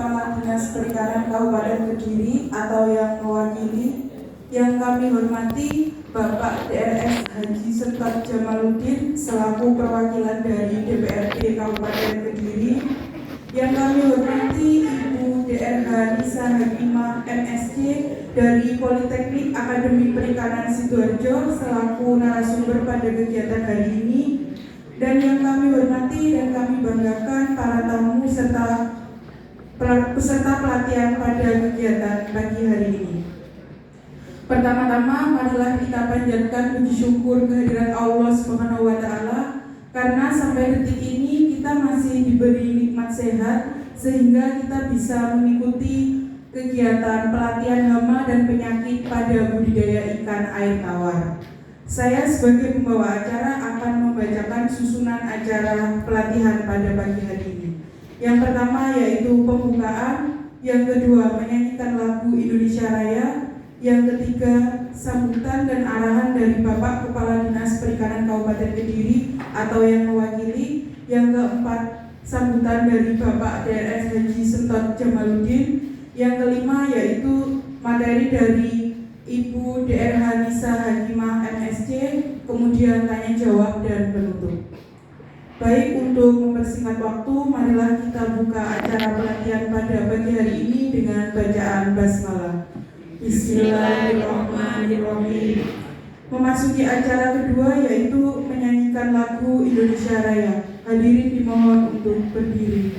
Kepala Dinas Perikanan Kabupaten Kediri atau yang mewakili, yang kami hormati Bapak DRS Haji Sentot Jamaluddin selaku perwakilan dari DPRD Kabupaten Kediri, yang kami hormati Ibu DRH Nisa Hakimah MSc dari Politeknik Akademi Perikanan Sidoarjo selaku narasumber pada kegiatan hari ini, dan yang kami hormati dan kami banggakan para tamu serta peserta pelatihan pada kegiatan pagi hari ini. Pertama-tama marilah kita panjatkan puji syukur kehadirat Allah Subhanahu wa taala karena sampai detik ini kita masih diberi nikmat sehat sehingga kita bisa mengikuti kegiatan pelatihan hama dan penyakit pada budidaya ikan air tawar. Saya sebagai pembawa acara akan membacakan susunan acara pelatihan pada pagi hari ini. Yang pertama yaitu pembukaan, yang kedua menyanyikan lagu Indonesia Raya, yang ketiga sambutan dan arahan dari Bapak Kepala Dinas Perikanan Kabupaten Kediri atau yang mewakili, yang keempat sambutan dari Bapak DRS Haji Sentot Jamaluddin, yang kelima yaitu materi dari Ibu DRH Nisa Hakimah MSc, kemudian tanya jawab dan penutup. Baik, untuk mempersingkat waktu, marilah kita buka acara pelatihan pada pagi hari ini dengan bacaan basmalah. Bismillahirrahmanirrahim. Memasuki acara kedua yaitu menyanyikan lagu Indonesia Raya. Hadirin dimohon untuk berdiri.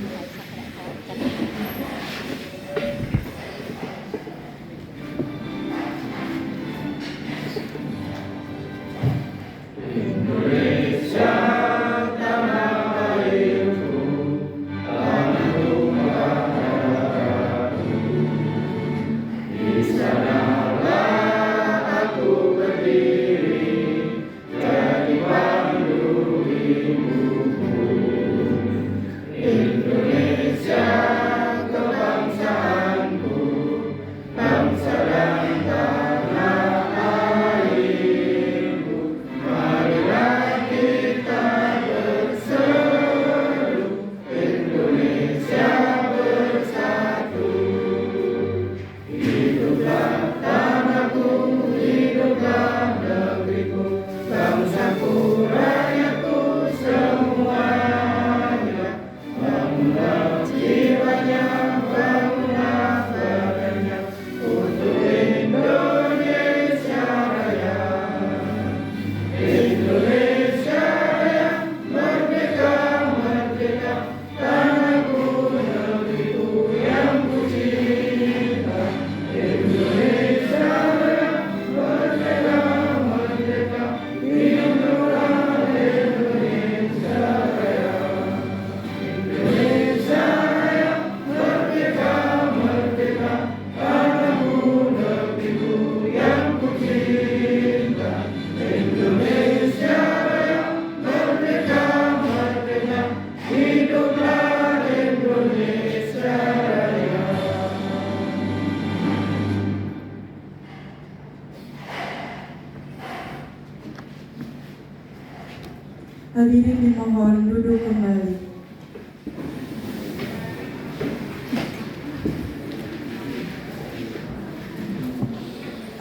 Hadirin dimohon duduk kembali.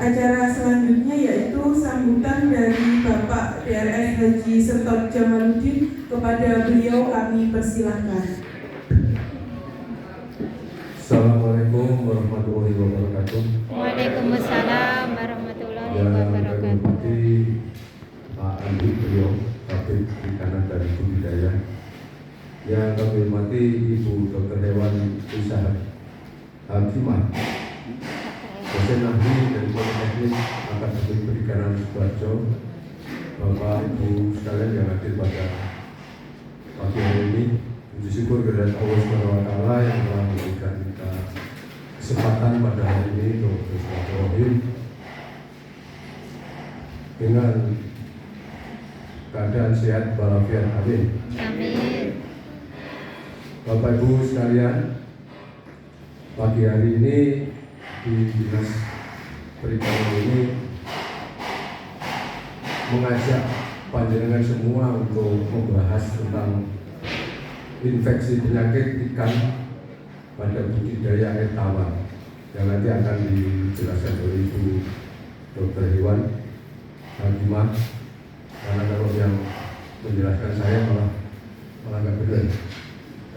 Acara selanjutnya yaitu sambutan dari Bapak DRS Haji Sentot Jamaluddin. Kepada beliau kami persilahkan. Assalamualaikum warahmatullahi wabarakatuh. Waalaikumsalam warahmatullahi Yang wabarakatuh. hormati Pak Andi beliau Kabid Perikanan dan Budidaya, yang kami hormati Ibu Dr. Hewan Nisa Hakimah, dosen ahli dari Politeknik Akademi Perikanan Sidoarjo, Bapak Ibu sekalian yang hadir pada pagi hari ini. Puji syukur kehadirat Allah Subhanahu wa taala yang telah memberikan kita kesempatan pada hari ini untuk bersilaturahim dengan keadaan sehat walafiat. Amin. Amin. Bapak Ibu sekalian, pagi hari ini di Dinas Perikanan ini mengajak panjenengan semua untuk membahas tentang infeksi penyakit ikan pada budidaya air tawar yang nanti akan dijelaskan oleh Ibu Dr. Iwan Hakimah. Karena kalau yang menjelaskan saya malah nggak benar,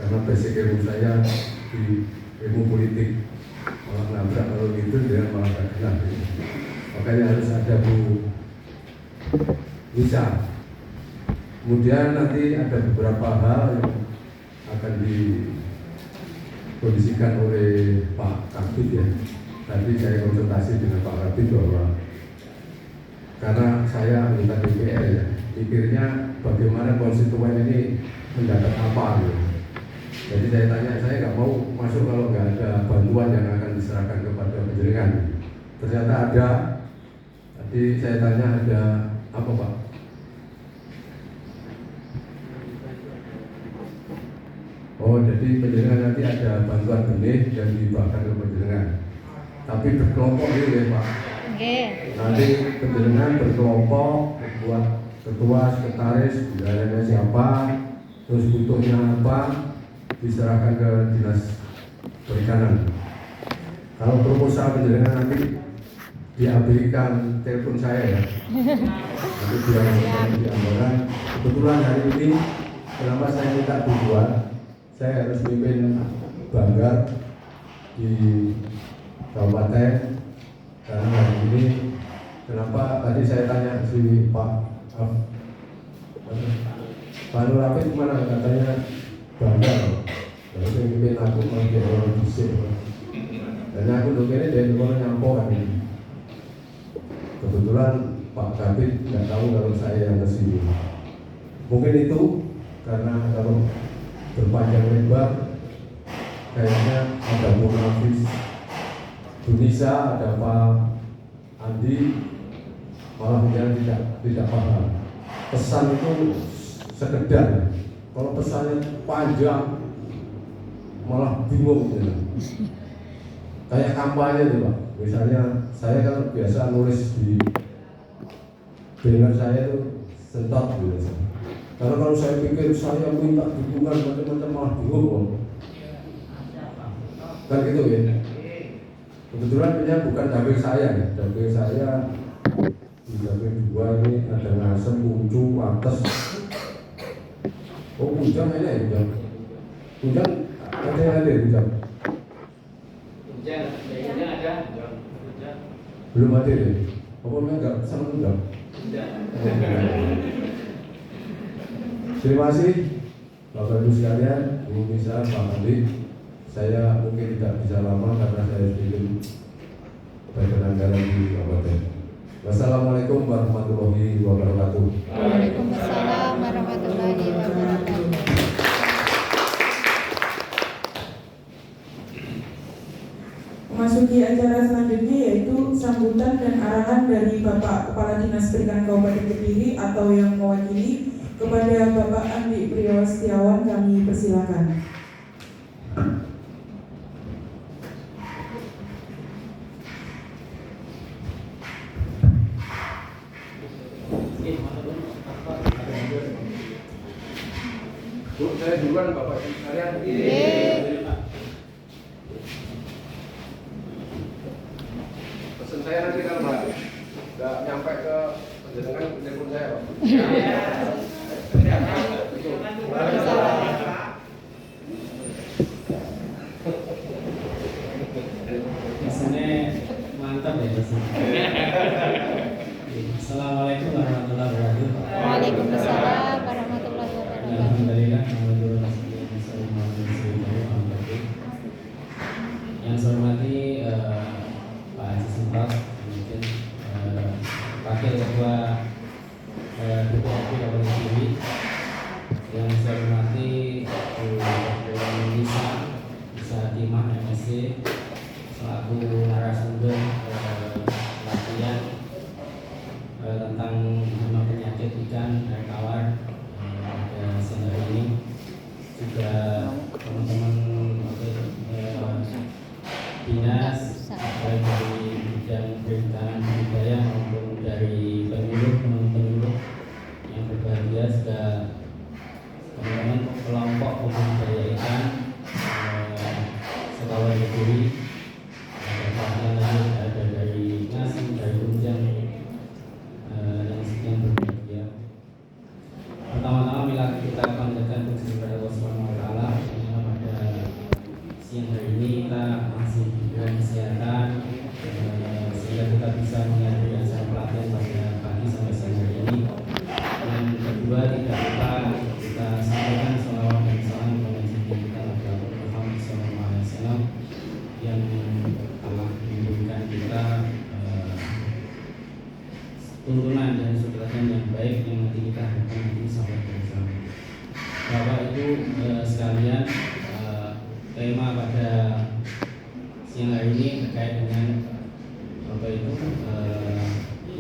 karena basic ilmu saya di ilmu politik, malah nabrak kalau gitu dia malah nggak kena. Makanya harus ada Bu Nisa. Kemudian nanti ada beberapa hal yang akan dikondisikan oleh Pak Kabid ya. Tadi saya konsultasi dengan Pak Kabid bahwa karena saya anggota DPR ya, pikirnya bagaimana konstituen ini mendapat apa gitu. Jadi saya tanya, saya nggak mau masuk kalau nggak ada bantuan yang akan diserahkan kepada penjaringan. Ternyata ada. Tadi saya tanya ada apa Pak? Oh, jadi penjaringan nanti ada bantuan benih dan dibahkan ke penjaringan. Tapi berkelompok gitu ya Pak. Nanti penjaringan berkelompok, buat ketua, sekretaris, wilayahnya siapa, terus butuhnya apa, diserahkan ke dinas perikanan. Kalau proposal penjaringan nanti diabaikan telepon saya ya. Nanti biar diambaran. Kebetulan hari ini kenapa saya minta tujuan, saya harus mimpin Banggar di kabupaten. Karena hari ini kenapa tadi saya tanya si Pak Nur Rafiq kemana, katanya Banggar. Lalu saya mimpin aku menjadi orang bisik. Dan aku dulu ini dari orang nyampokan ini. Kebetulan Pak Kabid nggak tahu kalau saya yang kesini. Mungkin itu karena kalau berpanjang lebar kayaknya ada Munafis Tunisia, ada Pak Andi, malah dia tidak paham. Pesan itu sekedar, kalau pesannya panjang malah bingung gitu. Kayak kampanye tuh Pak. Misalnya saya kan biasa nulis di banner saya tuh sentot gitu. Karena kalau saya pikir saya minta dukungan macam-macam malah bingung. Kan gitu ya. Kebetulan punya bukan dapil saya ya. Dapil saya di dapil 2 ini ada Ngasem, Kuncu, Atas. Oh Kujang aja ya Kujang. Kujang ada yang ada Kujang. Kayaknya ada. Belum ada deh. Pokoknya enggak seneng enggak. Terima kasih Bapak Ibu sekalian, Bu Nisa, Pak Andi. Saya mungkin tidak bisa lama karena saya bikin badan anggaran di kabupaten. Wassalamualaikum warahmatullahi wabarakatuh. Waalaikumsalam warahmatullahi wabarakatuh. Memasuki acara selanjutnya yaitu sambutan dan arahan dari Bapak Kepala Dinas Perikanan Kabupaten Kediri atau yang mewakili kepada Bapak Andi Priyo Setiawan, kami persilakan. Bu, saya duluan Bapak Ibu sekalian. Pesan saya nanti kalau nggak nyampe ke penjaringan telepon saya Pak. Pesannya mantap ya pesannya. Assalamualaikum warahmatullahi wabarakatuh. Waalaikumsalam warahmatullahi wabarakatuh. Alhamdulillah. Yang saya hormati Pak Haji Sempat, mungkin Wakil Ketua DPRD Kabupaten Kediri. Yang saya hormati Bu Nisa Hakimah MSc selaku narasumber pelatihan tentang hama penyakit ikan air tawar pada siang hari ini. Juga teman-teman dinas baik dari bidang perikanan budidaya maupun dari penyuluh yang berbahagia, juga teman-teman kelompok pembudidaya ikan Kediri, ada Pak Lanjut, ada dari Ngasem, dari Unjang, yang sekian berbahagia. Pertama-tama bila kita panjatkan puji kepada Allah Subhanahu wa taala karena pada siang hari ini kita masih diberi kesehatan sehingga kita bisa menghadiri acara pelatihan pada pagi sampai siang hari ini. Yang kedua, tidak lupa kita sampaikan salawat dan salam kepada junjungan kita Nabi Muhammad SAW yang telah memberikan kita tuntunan dan sutradara yang baik yang nanti kita harapkan nanti sampai bersama. Bapak Ibu sekalian, tema pada siang hari ini terkait dengan apa itu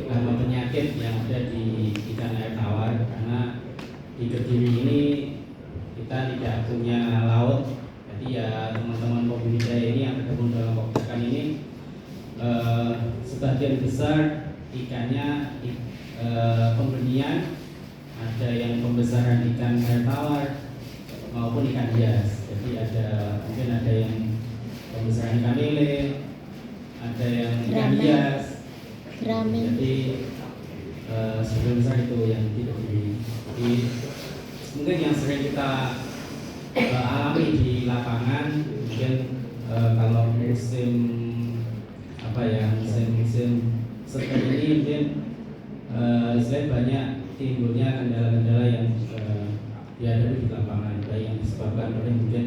nama penyakit yang ada di ikan air tawar, karena di Kediri ini kita tidak punya laut, jadi ya teman-teman pembudidaya ini yang tergabung dalam koperkan ini sebagian besar ikannya pembenihan, ada yang pembesaran ikan air tawar maupun ikan hias. Jadi mungkin ada yang pembesaran ikan lele, ada yang ikan hias. Jadi sebagian besar itu yang tidak jadi mungkin yang sering kita alami di lapangan, mungkin kalau musim musim seperti ini mungkin selain banyak timbulnya kendala-kendala yang dihadapi di lapangan, baik yang disebabkan oleh mungkin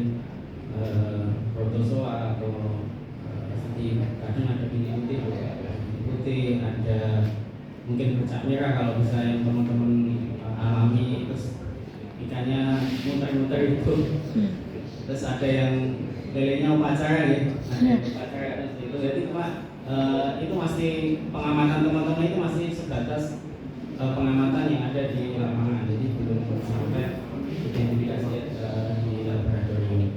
protozoa atau seperti kadang ada bintik putih, ada mungkin bercak merah kalau bisa yang teman-teman alami, terus ikannya muter-muter itu, terus ada yang lelenya upacara ya, ada upacara itu, jadi itu masih pengamatan teman-teman itu masih sebatas pengamatan yang ada di lapangan, jadi belum sampai identifikasi di laboratorium.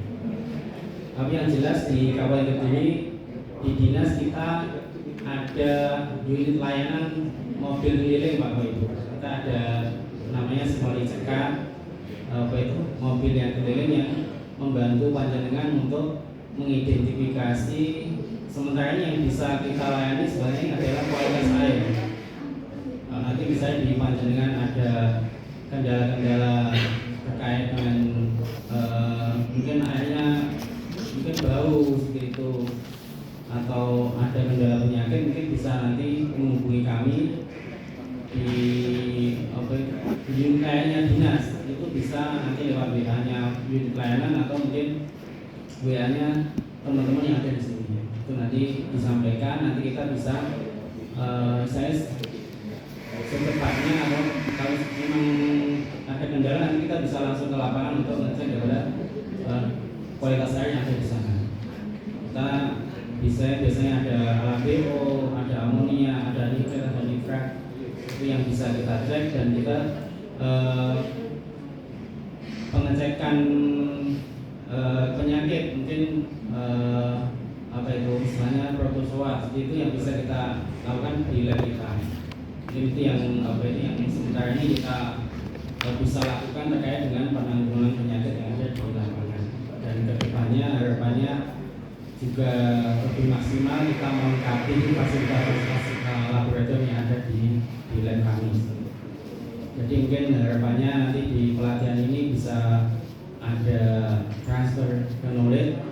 Tapi yang jelas di Kabupaten Kediri di dinas kita ada unit layanan mobil keliling Bapak Ibu. Kita ada namanya Semoli Ceka, mobil yang keliling yang membantu panjenengan untuk mengidentifikasi. Sementara ini yang bisa kita layani sebenarnya adalah kualitas air. Nanti bisa di panjenengan ada kendala-kendala terkait dengan mungkin airnya mungkin bau seperti itu, atau ada kendala penyakit, mungkin bisa nanti menghubungi kami di unit layanannya dinas. Itu bisa nanti lewat WA-nya unit layanan atau mungkin WA-nya teman-teman yang ada di sini. Itu nanti disampaikan, nanti kita bisa saya secepatnya, atau kalau memang ada kendala nanti kita bisa langsung ke lapangan untuk mengecek daripada kualitas air yang ada di sana. Kita biasanya ada LABO, ada amonia, ada nitrat, ada nitrat, itu yang bisa kita cek, dan kita pengecekan penyakit mungkin misalnya protozoa itu yang bisa kita lakukan di lab kita. Itu yang yang sementara ini kita bisa lakukan terkait dengan penanggulangan penyakit yang ada di lapangan, dan kedepannya harapannya juga lebih maksimal kita melengkapi fasilitas laboratorium yang ada di lab kami. Jadi mungkin harapannya nanti di pelatihan ini bisa ada transfer knowledge,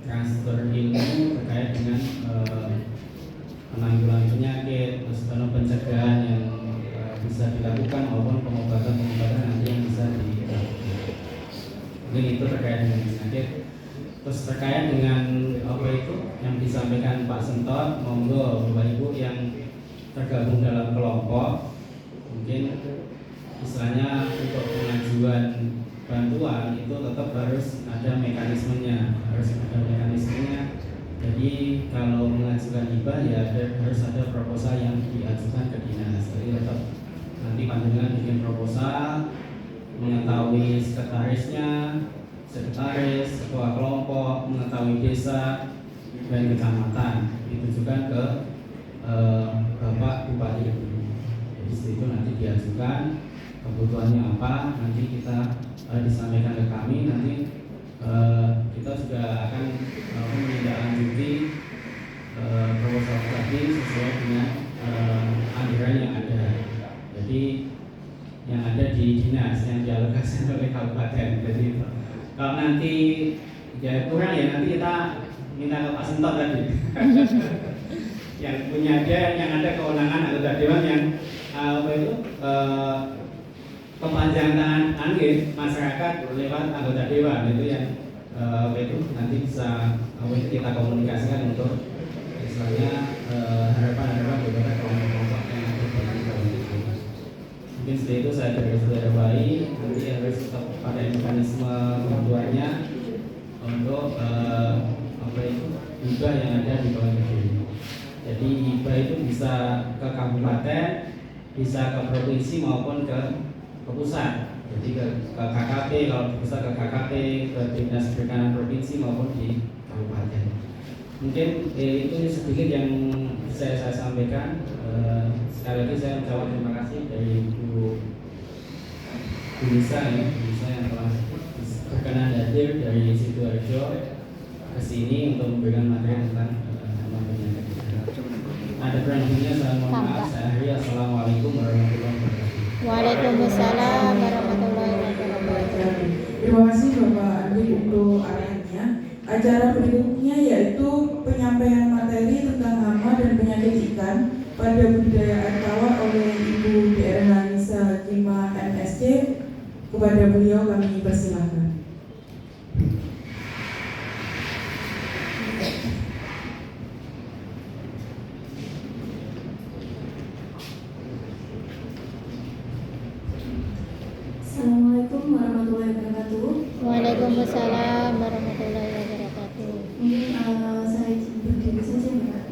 transfer ilmu terkait dengan penanggulangan penyakit, terus pencegahan yang bisa dilakukan maupun pengobatan nanti yang bisa dilakukan. Mungkin itu terkait dengan penyakit. Terus terkait dengan yang disampaikan Pak Sentot, monggo Bapak Ibu yang tergabung dalam kelompok, mungkin istilahnya untuk pengajuan bantuan itu tetap harus ada mekanismenya, Jadi kalau mengajukan hibah ya harus ada proposal yang diajukan ke dinas. Jadi tetap nanti panjenengan bikin proposal, mengetahui sekretarisnya, sekretaris, ketua kelompok, mengetahui desa dan kecamatan, ditujukan ke Bapak Bupati. Jadi itu nanti diajukan kebutuhannya apa, nanti kita disampaikan ke kami, nanti kita juga akan menindaklanjuti proposal tadi sesuai dengan anggaran yang ada. Jadi yang ada di dinas yang dialokasikan oleh kabupaten. Jadi kalau nanti ya kurang ya nanti kita minta ke Pak Sintot tadi. Yang punya yang ada kewenangan anggota dewan yang kepanjangan tangan masyarakat lewat anggota dewan itu yang itu nanti bisa kita komunikasikan untuk istilahnya harapan-harapan beberapa kelompok-kelompok yang ada di mungkin setelah itu saya dari baik nanti harus tetap pada mekanisme bantuannya untuk hibah yang ada di bawah negeri. Jadi hibah itu bisa ke kabupaten, bisa ke provinsi maupun ke pusat. Jadi ke KKP, kalau bisa ke KKP, ke Dinas Perikanan Provinsi maupun di kabupaten. Mungkin itu sedikit yang saya sampaikan. Sekali lagi saya ucapkan terima kasih dari Bu Lisa yang telah berkenan hadir dari Sidoarjo ke sini untuk memberikan materi tentang hama penyakit. Ada kurang lebihnya saya mohon maaf. Saya akhiri. Assalamualaikum warahmatullahi wabarakatuh. Waalaikumsalam warahmatullahi wabarakatuh. Terima kasih Bapak Andi untuk arahannya. Acara berikutnya yaitu penyampaian materi tentang hama dan penyakit ikan pada budidaya air tawar oleh Ibu Dr. Nisa Kima MSc. Kepada beliau kami persilahkan. Assalamualaikum warahmatullahi wabarakatuh. Waalaikumsalam warahmatullahi wabarakatuh. Mungkin saya berdiri saja Mbak.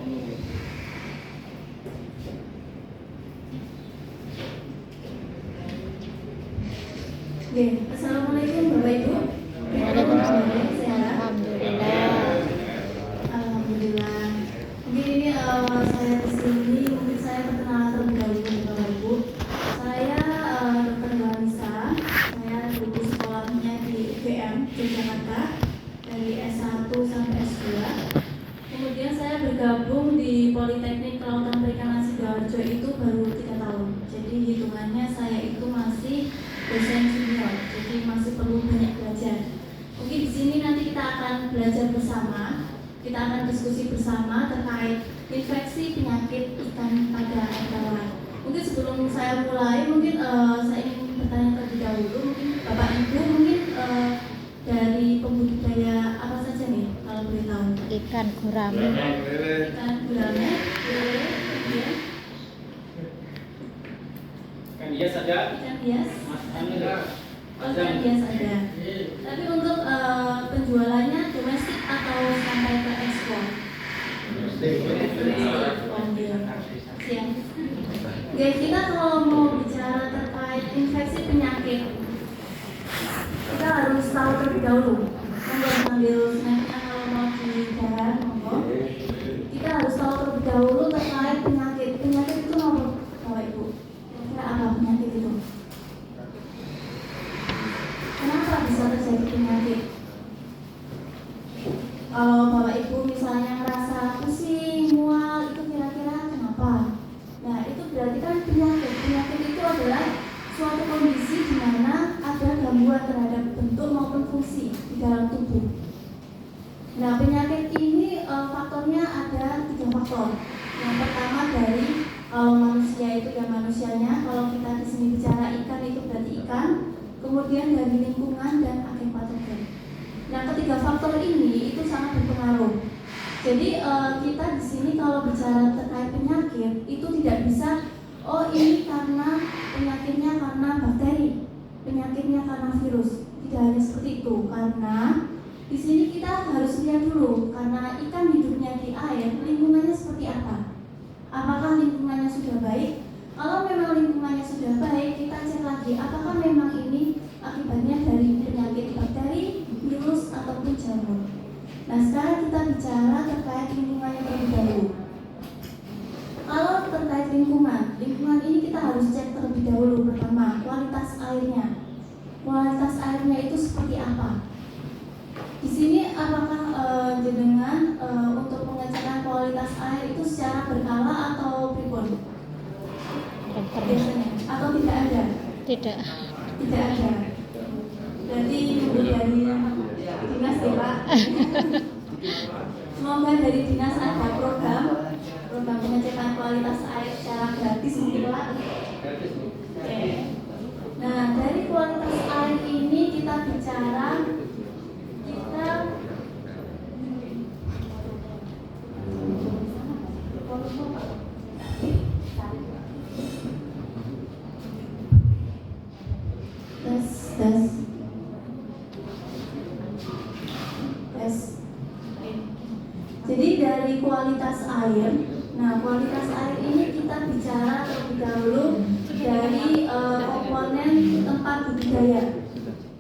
Oke, Assalamualaikum Bapak Ibu. Waalaikumsalam. Sehat? Alhamdulillah. Alhamdulillah. Mungkin ini saya kesini, mungkin saya perkenalan terlebih dahulu Bapak Ibu. Saya Dr. Nisa. Saya dulu sekolahnya di UGM Yogyakarta dari S1 sampai S2. Kemudian saya bergabung di Politeknik Kelautan Perikanan Sidoarjo itu baru 3 tahun. Jadi hitungannya saya itu masih dosen junior, jadi masih perlu banyak belajar. Mungkin di sini nanti kita akan belajar bersama, kita akan diskusi bersama terkait infeksi penyakit ikan pada air tawar. Mungkin sebelum saya mulai, mungkin saya ingin bertanya terlebih dahulu, mungkin Bapak Ibu mungkin dari pembudidaya apa saja nih kalau boleh tahu? Ikan gurame. Ikan gurame, kemudian Kan dia sadar. ikan hias. Oh, ikan hias ada. Tapi untuk penjualannya domestik atau sampai ke ekspor? Siap. Oke, kita kalau mau bicara terkait infeksi penyakit, kita harus tahu terlebih dahulu. Sambil snacknya kalau mau dibahas, monggo. Kita harus tahu terlebih dahulu terkait penyakit. Penyakit itu apa, Bapak Ibu? Kira apa penyakit itu? Kenapa bisa terjadi penyakit? Kalau Bapak Ibu misalnya merasa pusing, mual, itu kira-kira kenapa? Nah, itu berarti kan penyakit. Penyakit itu adalah suatu kondisi di mana ada gangguan terhadap bentuk maupun fungsi di dalam tubuh. Nah, penyakit ini faktornya ada 3 faktor. Yang pertama dari kalau manusia itu ya manusianya, kalau kita di sini bicara ikan itu berarti ikan. Kemudian dari lingkungan dan agen patogen. Nah, ketiga faktor ini itu sangat berpengaruh. Jadi kita di sini kalau bicara terkait penyakit itu tidak bisa, oh ini karena penyakitnya karena bakteri, penyakitnya karena virus. Tidak hanya seperti itu, karena di sini kita harus lihat dulu karena ikan hidupnya di air, lingkungannya seperti apa? Apakah lingkungannya sudah baik? Kalau memang lingkungannya sudah baik, kita cek lagi apakah memang ini akibatnya dari penyakit bakteri, virus, ataupun jamur. Nah, sekarang kita bicara terkait lingkungannya terlebih dahulu. Kalau terkait lingkungan ini kita harus cek terlebih dahulu. Pertama, kualitas airnya. Kualitas airnya itu seperti apa? di sini apakah jenengan untuk pengecekan kualitas air itu secara berkala atau pripun? Belum pernah. Biasanya atau tidak ada? Tidak. Tidak ada. Berarti nunggu dari dinas ya Pak. Semoga dari dinas ada program pengecekan kualitas air secara gratis mungkin Pak. Oke. Nah, dari kualitas air ini kita bicara tes. Jadi dari kualitas air, nah kualitas air ini kita bicara terlebih dahulu dari komponen tempat budidaya.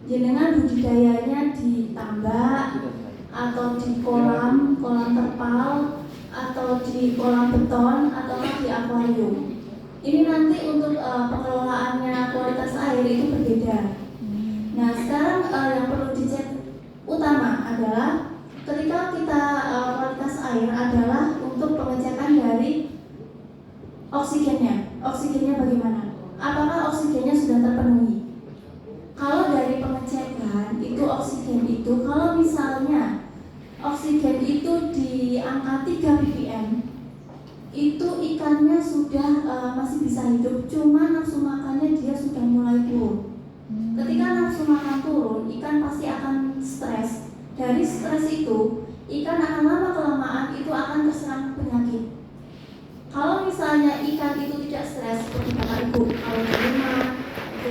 Jenengan budidayanya di tambak atau di kolam terpal atau di kolam beton atau di akuarium. Ini nanti untuk pengelolaannya kualitas air itu berbeda. Nah sekarang yang perlu dicek utama adalah ketika kita kualitas air adalah untuk pengecekan dari oksigennya. Oksigennya bagaimana? Apakah oksigennya sudah terpenuhi? Kalau dari pengecekan itu oksigen itu, kalau misalnya oksigen itu di angka 3 ppm, itu ikannya sudah masih bisa hidup, cuma nafsu makannya dia sudah mulai turun. Ketika nafsu makan turun, ikan pasti akan stres. Dari stres itu, ikan akan lama-kelamaan itu akan terserang penyakit. Kalau misalnya ikan itu tidak stres, seperti Bapak Ibu, kalau di rumah,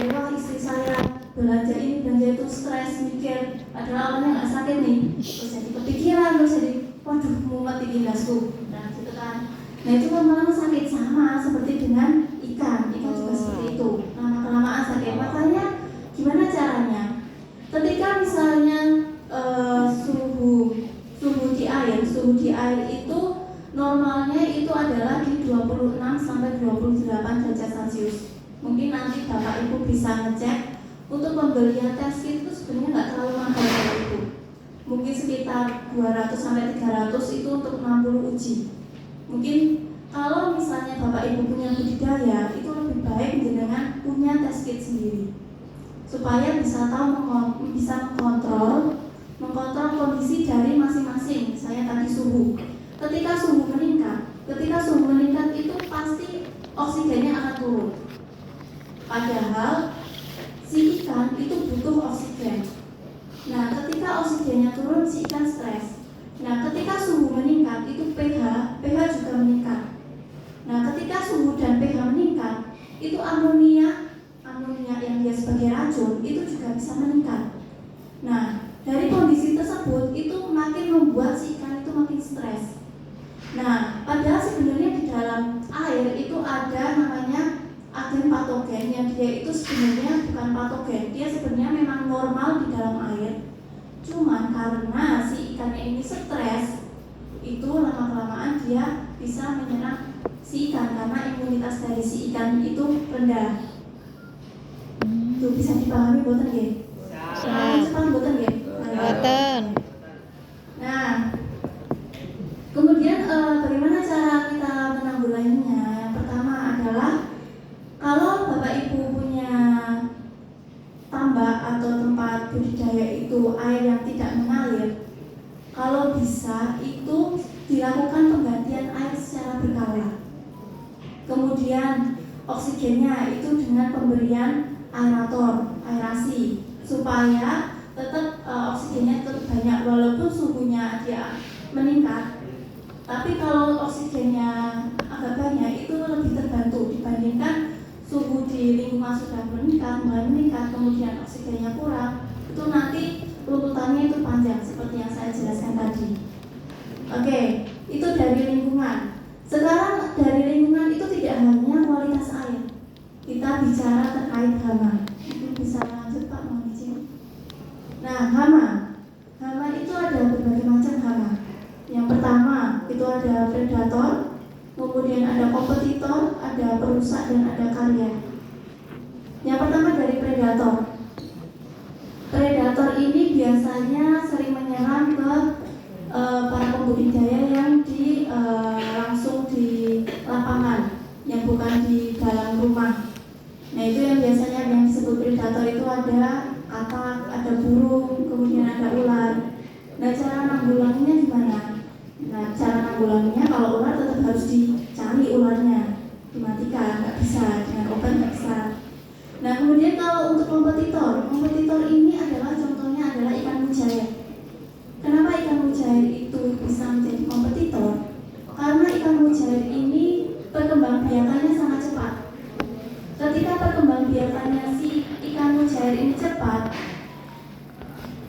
wah istri saya belanja ini, belanja itu stres, mikir, padahal awalnya nggak sakit nih, terus jadi kepikiran, terus jadi, waduh, mumet di ginasku, nah gitu kan. Nah itu lama-lama sakit, sama seperti dengan ikan juga seperti itu, lama-kelamaan sakit. Makanya gimana caranya? Ketika misalnya suhu di air itu normalnya itu adalah di 26 sampai 28 derajat Celcius. Mungkin nanti Bapak Ibu bisa ngecek untuk pembelian tes kit itu sebenarnya nggak terlalu mahal Bapak Ibu. Mungkin sekitar 200 sampai 300 itu untuk 60 uji. Mungkin kalau misalnya Bapak Ibu punya budidaya, itu lebih baik jenengan punya tes kit sendiri supaya bisa tahu bisa mengkontrol kondisi dari masing-masing. Saya tadi suhu. Ketika suhu meningkat itu pasti oksigennya akan turun. Padahal si ikan itu butuh oksigen. Nah, ketika oksigennya turun, si ikan stres. Nah, ketika suhu meningkat itu pH juga meningkat. Nah, ketika suhu dan pH meningkat, itu amonia yang dia sebagai racun itu juga bisa meningkat. Nah, dari kondisi tersebut itu makin membuat si ikan itu makin stres. Nah, padahal sebenarnya di dalam air itu ada namanya agen patogen yang dia itu sebenarnya bukan patogen, dia sebenarnya memang normal di dalam air. Cuman karena si ikannya ini stres, itu lama-kelamaan dia bisa menyerang si ikan karena imunitas dari si ikan itu rendah. Itu bisa dipahami boten nggih? Cepat boten nggih? Boten. Nah, kemudian bagaimana cara kita menanggulanginya? Yang pertama adalah kalau Bapak Ibu punya tambak atau tempat budidaya itu air yang tidak mengalir, kalau bisa itu dilakukan penggantian air secara berkala. Kemudian oksigennya itu dengan pemberian aerator, aerasi, supaya tetap oksigennya tetap banyak walaupun suhunya dia meningkat. Tapi kalau oksigennya agak banyak itu lebih terbantu dibandingkan suhu di lingkungan sudah mulai meningkat, kemudian oksigennya kurang, itu nanti runtutannya itu panjang seperti yang saya jelaskan tadi. Oke, itu dari lingkungan. Sekarang dari lingkungan itu tidak hanya kualitas air, kita bicara terkait hama. Mungkin bisa lanjut Pak, mohon izin. Nah, hama itu ada berbagai macam hama. Yang pertama itu ada predator, kemudian ada kompetitor, ada perusak, dan ada karya. Yang pertama dari predator. Predator ini biasanya sering menyerang budidaya yang langsung di lapangan, yang bukan di dalam rumah. Nah itu yang biasanya yang disebut predator itu ada katak, ada burung, kemudian ada ular. Nah cara nanggulanginya gimana? Nah cara nanggulanginya kalau ular tetap harus dicari ularnya, dimatikan, nggak bisa dengan obat, nggak bisa. Nah kemudian kalau untuk kompetitor ini adalah contohnya adalah ikan mujair. Kenapa ikan mujair itu bisa menjadi kompetitor? Karena ikan mujair ini perkembangbiakannya sangat cepat. Ketika perkembangbiakannya si ikan mujair ini cepat,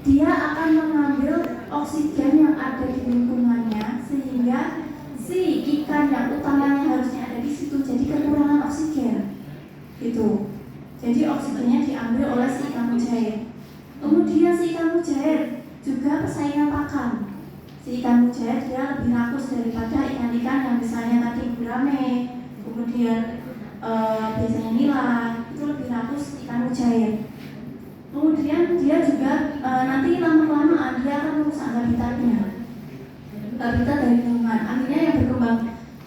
dia akan mengambil oksigen yang ada di lingkungannya sehingga si ikan yang utamanya harusnya ada di situ jadi kekurangan oksigen. Gitu. Jadi oksigennya diambil oleh si ikan mujair. Kemudian si ikan mujair juga persaingan pakan. Si ikan mujair dia lebih rakus daripada ikan-ikan yang misalnya tadi gurame, kemudian biasanya nila, itu lebih rakus ikan mujair. Kemudian dia juga nanti lama-kelamaan dia akan merusak habitatnya, habitat dari lingkungan. Akhirnya yang berkembang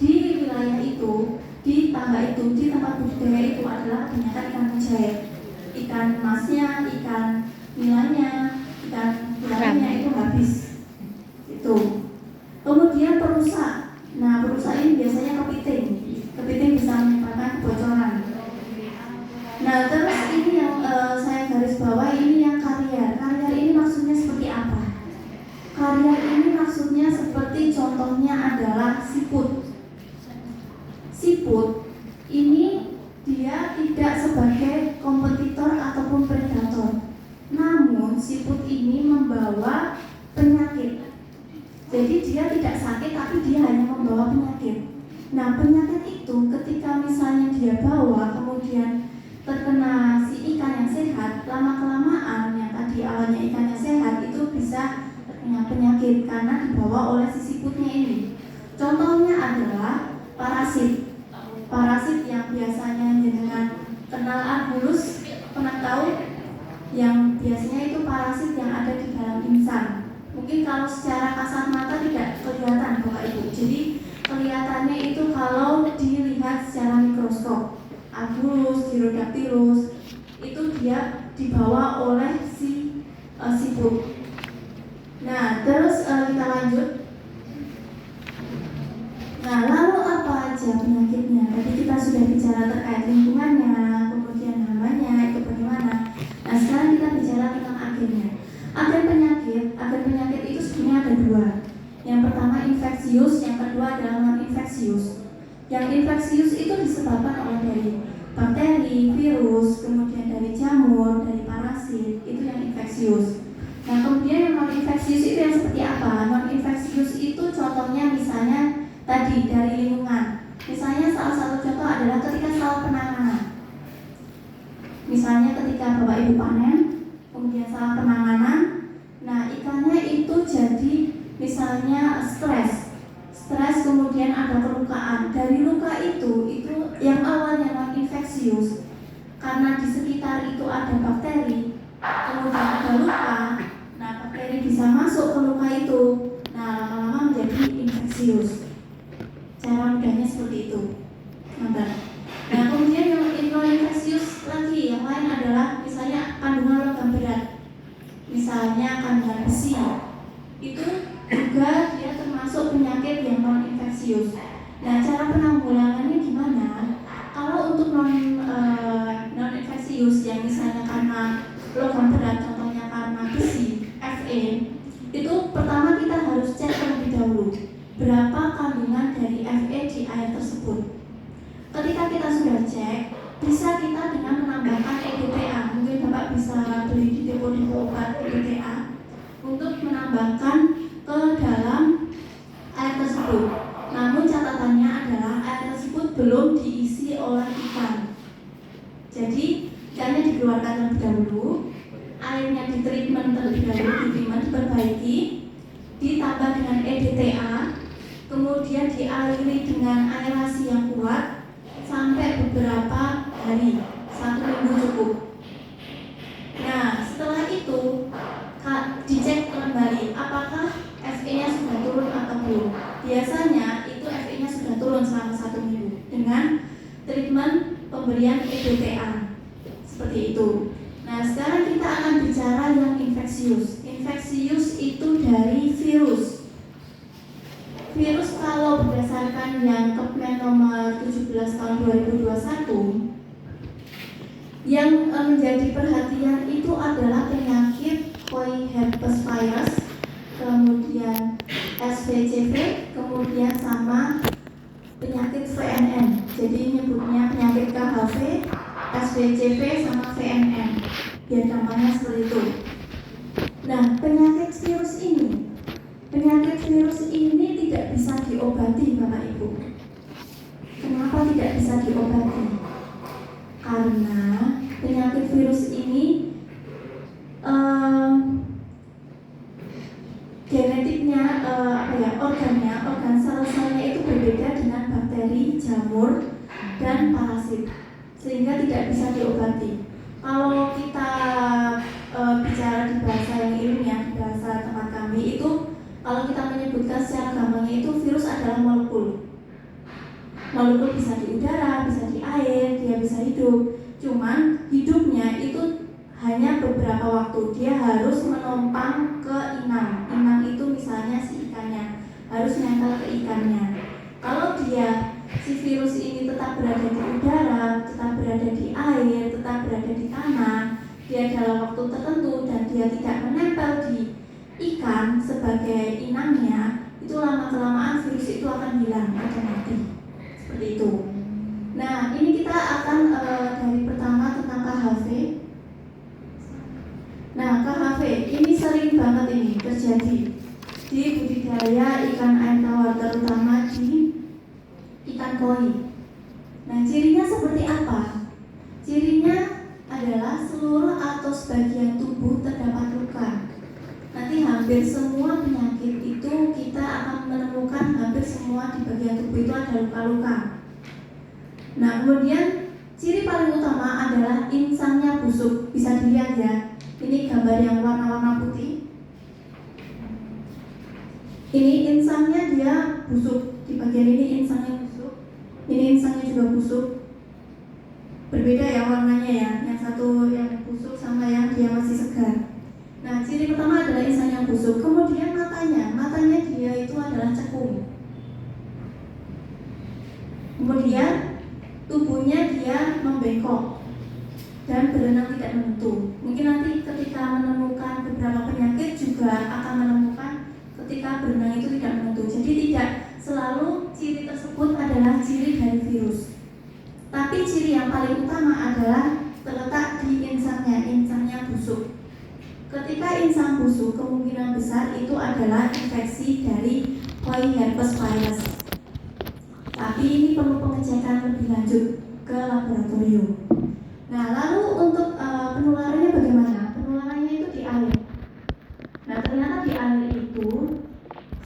di wilayah itu, di tangga itu, di tempat budidaya itu adalah kebanyakan ikan mujair, ikan emasnya, ikan nilainya, ikan gurame itu habis. Itu. Kemudian perusak. Nah perusak ini biasanya kepiting bisa menyebabkan kebocoran. Nah terus ini yang saya garis bawah ini yang karier. Karier ini maksudnya seperti apa? Karier ini maksudnya seperti contohnya adalah siput. Siput ini dia tidak sebagai kompetitor ataupun predator. Namun siput ini membawa penyakit. Jadi dia tidak sakit tapi dia hanya membawa penyakit. Nah penyakit itu ketika misalnya dia bawa kemudian terkena si ikan yang sehat, lama-kelamaan yang tadi awalnya ikan yang sehat itu bisa terkena penyakit karena dibawa oleh si siputnya ini. Contohnya adalah parasit. Parasit yang biasanya dengan kenal Arbulus, pernah tahu? Yang biasanya itu parasit yang ada di dalam insang. Mungkin kalau secara kasat mata tidak kelihatan Bapak Ibu. Jadi kelihatannya itu kalau dilihat secara mikroskop. Arbulus, Gyrodactylus itu dia dibawa oleh si siput. Nah, terus kita lanjut. Nah, lalu apa aja penyakitnya? Tadi kita sudah bicara terkait lingkungannya, kemudian hamanya itu bagaimana. Nah, sekarang kita bicara tentang agennya. Agen penyakit itu sebenarnya ada dua. Yang pertama infeksius, yang kedua adalah non-infeksius. Yang infeksius itu disebabkan oleh dari bakteri, virus, kemudian dari jamur, dari parasit, itu yang infeksius. Nah kemudian yang non-infeksius itu yang seperti apa? Non-infeksius itu contohnya misalnya tadi dari lingkungan. Misalnya salah satu contoh adalah ketika salah penanganan. Misalnya ketika Bapak Ibu panen, kemudian salah penanganan, nah ikannya itu jadi misalnya stres kemudian ada kelukaan. Dari luka itu yang awalnya non-infeksius, karena di sekitar itu ada bakteri, kemudian ada luka, nah bakteri bisa masuk ke luka itu, nah lama-lama menjadi infeksius. Cara mudahnya seperti itu. Nah kemudian yang non-infeksius lagi, yang lain adalah misalnya kandungan logam berat, misalnya kandungan besi, itu juga dia termasuk penyakit yang non-infeksius. Nah cara penanggulangannya gimana? Kalau untuk non-infeksius yang misalnya karena logam berat, contohnya karena besi, Fe, itu pertama kita harus cek terlebih dahulu berapa kandungan dari Fe di air tersebut. Ketika kita sudah cek, bisa kita dengan menambahkan EDTA. Mungkin Bapak bisa beli di depo-depo obat EDTA untuk menambahkan ke dalam air tersebut. Namun catatannya adalah air tersebut belum diisi oleh ikan. Jadi ikannya dikeluarkan terlebih dahulu, airnya ditreatment terlebih dahulu, diperbaiki, ditambah dengan EDTA, kemudian dialiri dengan aerasi yang kuat sampai beberapa hari, 1 minggu cukup. Nah setelah itu dicek kembali apakah Fe-nya sudah turun atau belum. biasanya itu efeknya sudah turun selama 1 minggu dengan treatment pemberian EDTA seperti itu. Nah, sekarang kita akan bicara yang infeksius. Infeksius itu dari virus. Virus kalau berdasarkan yang Kepmen nomor 17 tahun 2021, yang menjadi perhatian itu adalah penyakit koi herpes virus, kemudian SPCV, kemudian sama penyakit VNN. Jadi nyebutnya penyakit KHV, SPCV sama VNN. Biar namanya seperti itu. Nah, penyakit virus ini tidak bisa diobati, Bapak Ibu. Kenapa tidak bisa diobati? Karena penyakit virus ini genetiknya, organ sel-selnya itu berbeda dengan bakteri, jamur, dan parasit, sehingga tidak bisa diobati. Kalau kita bicara di bahasa yang ilmiah, di bahasa tempat kami itu, kalau kita menyebutkan secara gampangnya itu virus adalah molekul. Molekul bisa di udara, bisa di air, dia bisa hidup. Cuman hidupnya itu hanya beberapa waktu. Dia harus menumpang ke inang. Inang itu misalnya si ikannya, harus nempel ke ikannya. Kalau si virus ini tetap berada di udara, tetap berada di air, tetap berada di tanah, dia dalam waktu tertentu dan dia tidak menempel di ikan sebagai inangnya, itu lama-kelamaan virus itu akan hilang, akan mati. Seperti itu. Nah, ini kita akan dari pertama tentang KHV. Nah, KHV ini sering banget ini terjadi di budidaya ikan air tawar, terutama di ikan koi. Nah, cirinya seperti apa? Cirinya adalah seluruh atau sebagian tubuh terdapat luka. Nanti hampir semua penyakit itu kita akan menemukan hampir semua di bagian tubuh itu ada luka-luka. Nah, kemudian ciri paling utama adalah insangnya busuk. Bisa dilihat ya. Ini gambar yang warna-warna putih. Ini insangnya dia busuk. Di bagian ini insangnya busuk. Ini insangnya juga busuk. Berbeda ya warnanya ya. Yang satu yang busuk sama yang dia masih segar. Nah, ciri pertama adalah insangnya busuk. Kemudian matanya dia itu adalah cekung. Kemudian tubuhnya dia membengkok dan berenang tidak menentu. Mungkin nanti ketika menemukan beberapa penyakit juga akan menemukan ketika berenang itu tidak menentu. Jadi tidak selalu ciri tersebut adalah ciri dari virus. Tapi ciri yang paling utama adalah terletak di insangnya busuk. Ketika insang busuk, kemungkinan besar itu adalah infeksi dari koi herpes virus. Tapi ini perlu pengecekan lebih lanjut ke laboratorium. Nah, lalu untuk penularannya bagaimana? Penularannya itu di air. Nah, ternyata di air itu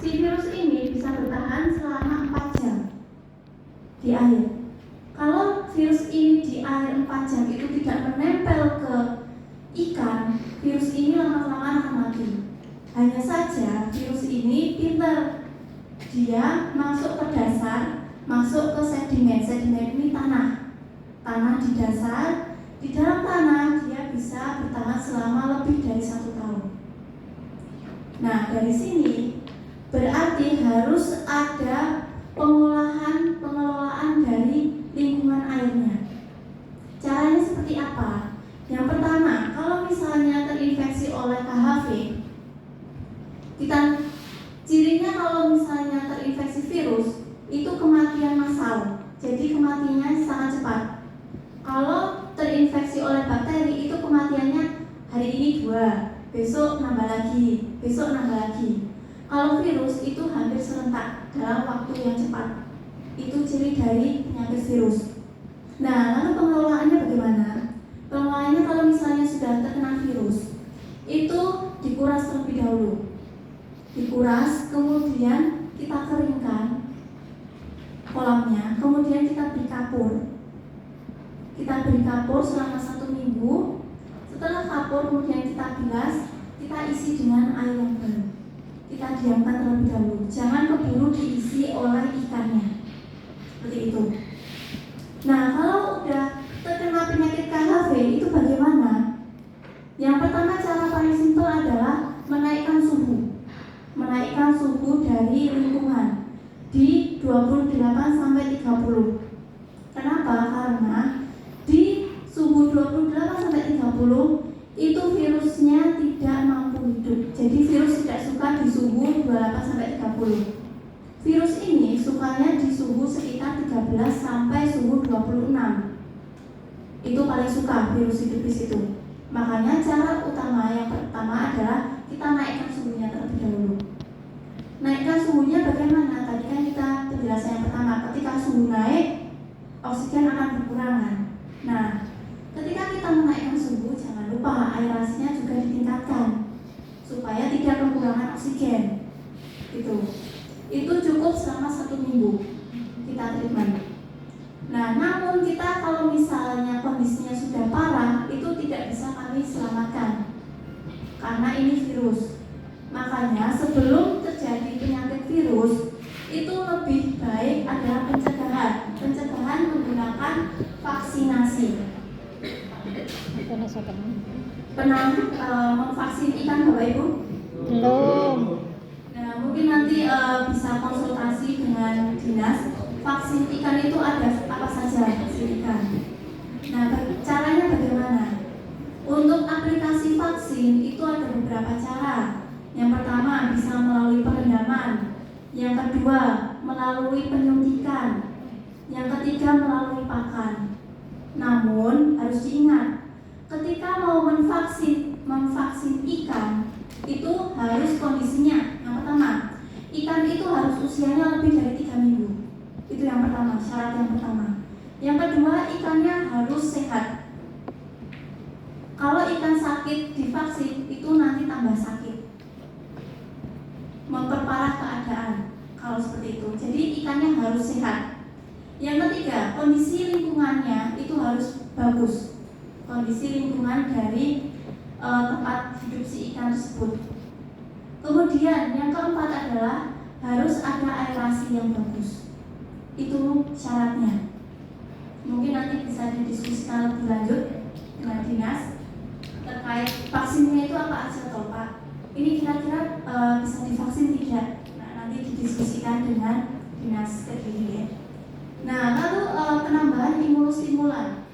si virus ini bisa bertahan selama 4 jam di air. Kalau virus ini di air 4 jam itu tidak menempel ke ikan, virus ini lama-kelamaan akan mati. Hanya saja virus ini pintar, dia masuk ke dasar, masuk ke sedimen. Sedimen ini tanah di dasar. Di dalam tanah dia bisa bertahan selama lebih dari 1 tahun. Nah, dari sini berarti harus ada pengelolaan dari lingkungan airnya. Caranya seperti apa? Yang pertama, kalau misalnya terinfeksi oleh KHV, cirinya kalau misalnya terinfeksi virus itu kematian massal. Jadi kematiannya sangat cepat. Kalau terinfeksi oleh bakteri itu kematiannya hari ini 2, besok nambah lagi, besok nambah lagi. Kalau virus itu hampir serentak dalam waktu yang cepat. Itu ciri dari penyakit virus. Nah, lalu pengelolaannya bagaimana? Pengelolaannya kalau misalnya sudah terkena virus, itu dikuras terlebih dahulu. Dikuras, kemudian kita keringkan kolamnya, kemudian kita beri kapur. Kita beri kapur selama 1 minggu. Setelah kapur kemudian kita bilas, kita isi dengan air yang baru. kita diamkan terlebih dahulu. Jangan keburu diisi oleh ikannya. Seperti itu. Nah, kalau udah terkena penyakit KHV itu bagaimana? Yang pertama, cara paling simpel adalah menaikkan suhu. Menaikkan suhu dari lingkungan di 28 sampai 30. Kenapa? Karena di suhu 28 sampai 30 itu virusnya tidak mampu hidup. Jadi virus tidak suka di suhu 28 sampai 30. Virus ini sukanya di suhu sekitar 13 sampai suhu 26. Itu paling suka virus hidup di situ. Makanya cara utama yang pertama adalah kita naikkan suhunya terlebih dahulu. Naikkan suhunya bagaimana? Tadi kan kita penjelasan yang pertama, ketika suhu naik, oksigen akan berkurangan. Nah, ketika kita menaikkan suhu, jangan lupa aerasinya juga ditingkatkan supaya tidak kekurangan oksigen. Itu cukup selama 1 minggu kita treatment. Nah, namun kita kalau misalnya kondisinya sudah parah, itu tidak bisa kami selamatkan karena ini virus. Makanya sebelum terjadi penyakit virus, itu lebih baik adalah pencegahan. Pencegahan menggunakan vaksinasi. Memvaksin ikan, Bapak Ibu? Belum. Nah, mungkin nanti bisa konsultasi dengan dinas. Vaksin ikan itu ada apa saja vaksin ikan. Nah, caranya bagaimana? Untuk aplikasi vaksin itu ada beberapa cara. Yang pertama bisa melalui perendaman. Yang kedua melalui penyuntikan. Yang ketiga melalui pakan. Namun harus diingat, ketika mau memvaksin ikan itu harus kondisinya. Yang pertama, ikan itu harus usianya lebih dari 3 minggu. Itu yang pertama, syarat yang pertama. Yang kedua, ikannya harus sehat. Kalau ikan sakit divaksin itu nanti tambah sakit, memperparah keadaan. Kalau seperti itu, jadi ikannya harus sehat. Yang ketiga, kondisi lingkungannya itu harus bagus. Kondisi lingkungan dari tempat hidup si ikan tersebut. Kemudian yang keempat adalah harus ada aerasi yang bagus. Itu syaratnya. Mungkin nanti bisa didiskusikan lebih lanjut dengan dinas terkait vaksinnya itu apa aja toh Pak. Ini kira-kira bisa divaksin tidak? Nah, nanti didiskusikan dengan dinas terkait. Nah, lalu penambahan imunostimulan.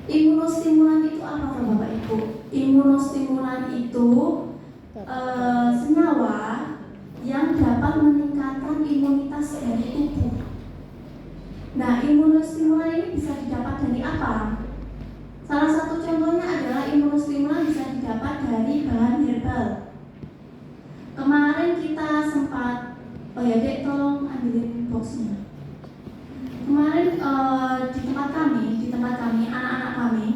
Imunostimulan itu apa Bapak Ibu? Imunostimulan itu senyawa yang dapat meningkatkan imunitas dari tubuh. Nah, imunostimulan ini bisa didapat dari apa? Salah satu contohnya adalah imunostimulan bisa didapat dari bahan herbal. Kemarin kita sempat, Dek tolong ambilin boxnya. Kemarin di tempat kami, anak-anak kami,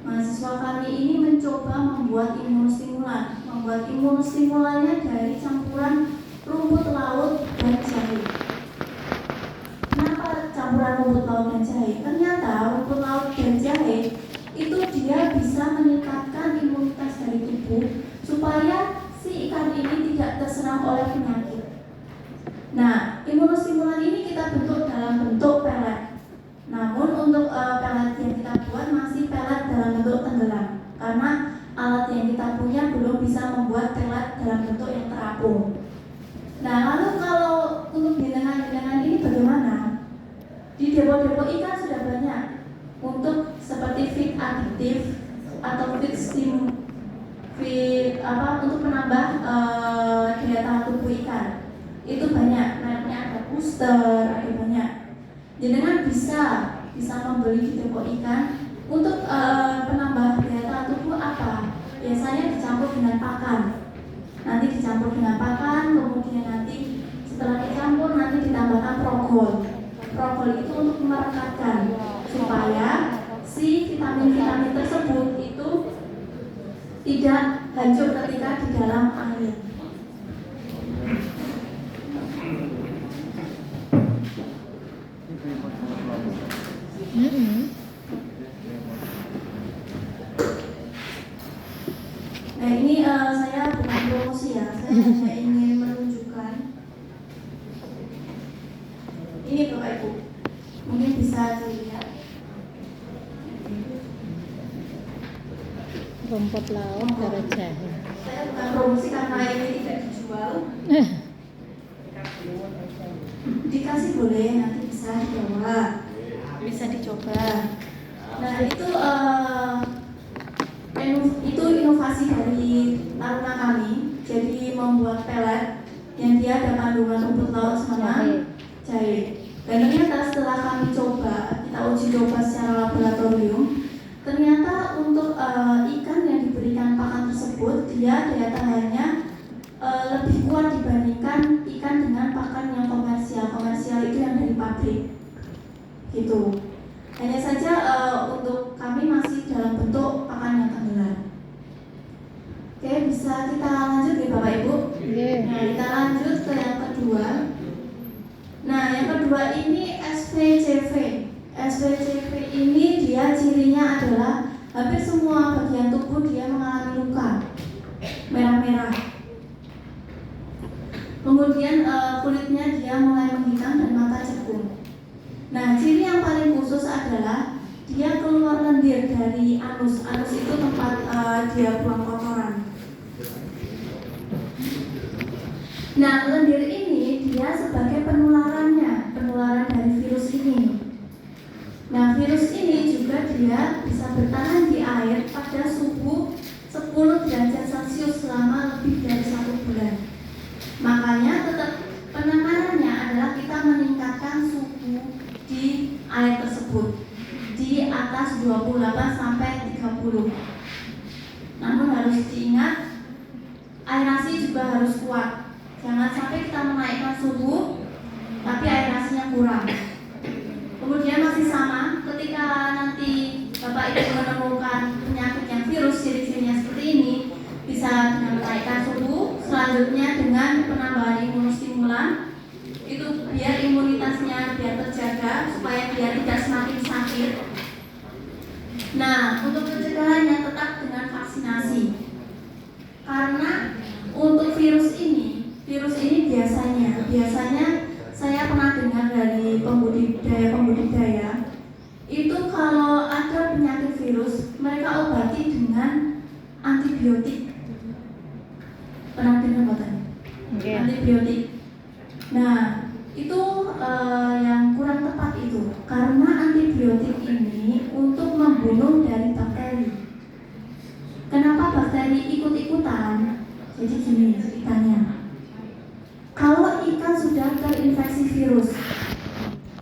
mahasiswa kami ini mencoba membuat imunostimulan. Membuat imunostimulannya dari campuran rumput laut dan jahe. Kenapa campuran rumput laut dan jahe? Ternyata rumput laut dan jahe itu dia bisa meningkatkan imunitas dari tubuh supaya si ikan ini tidak terserang oleh penyakit. Nah, imunostimulan ini kita bentuk dalam bentuk pelet. Namun untuk pelet yang kita buat masih pelet dalam bentuk tenggelam, karena alat yang kita punya belum bisa membuat pelet dalam bentuk yang terapung. Nah, lalu kalau untuk jenengan-jenengan ini bagaimana? Di depo-depo ikan sudah banyak untuk seperti feed additif atau untuk menambah daya tahan tubuh ikan. Itu banyak, mereknya ada booster, ada banyak. Jenengan bisa membeli di depo ikan untuk penambah daya tahan tubuh apa? Biasanya dicampur dengan pakan. Nanti dicampur dengan pakan, kemudian nanti setelah dicampur nanti ditambahkan prokol. Prokol itu untuk merekatkan supaya si vitamin-vitamin tersebut itu tidak hancur ketika di dalam air. Nah, ini saya bukan promosi ya, saya hanya ingin Ini Bapak Ibu, mungkin bisa dilihat. Rumput laut darah jahe. Saya bukan promosi karena ini tidak dijual. Dikasih boleh, nanti bisa dibawa, bisa dicoba. Nah itu inovasi dari taruna kami. Jadi membuat pelet yang dia ada kandungan rumput laut sama jahe. Dan ternyata setelah kami coba, kita uji coba secara laboratorium, ternyata untuk ikan yang diberikan pakan tersebut, dia daya tahannya lebih kuat dibandingkan ikan dengan pakan yang komersial. Komersial itu yang dari pabrik, gitu. Hanya saja untuk kami masih dalam bentuk pakan yang tenggelam. Oke, bisa kita lanjut ya Bapak Ibu. Nah, kita lanjut ke yang kedua. Nah, yang kedua ini SPCV. SPCV ini dia cirinya adalah hampir semua bagian tubuh dia mengalami luka merah-merah. Kemudian kulitnya dia mulai menghitam dan mata cekung. Nah, ciri yang paling khusus adalah dia keluar lendir dari anus. Anus itu tempat dia buang kotoran. Nah, lendir ini dia sebagai penularan dari virus ini. Nah, virus ini juga dia bisa bertahan di air pada suhu 10 derajat Celcius selama lebih dari 1 bulan. Makanya tetap penanganannya adalah kita meningkatkan suhu di air tersebut di atas 28 sampai 30. Namun harus diingat, aerasi juga harus kuat. Jangan sampai kita menaikkan suhu tapi aerasinya kurang. Kemudian masih sama, ketika nanti Bapak Ibu menemukan penyakit yang virus ciri-cirinya seperti ini, bisa dengan menaikkan suhu, selanjutnya dengan penambahan imunostimulan, itu biar imunitasnya biar terjaga supaya biar tidak semakin sakit. Nah, untuk pencegahannya tetap dengan vaksinasi. Karena untuk virus ini biasanya saya pernah dengar dari pembudidaya itu kalau ada penyakit virus mereka obati dengan antibiotik. Pernah dengar bukan? Antibiotik. Nah, itu yang kurang tepat itu karena antibiotik ini untuk membunuh dari bakteri. Kenapa bakteri ikut-ikutan? Jadi gini ceritanya. Kalau ikan sudah terinfeksi virus,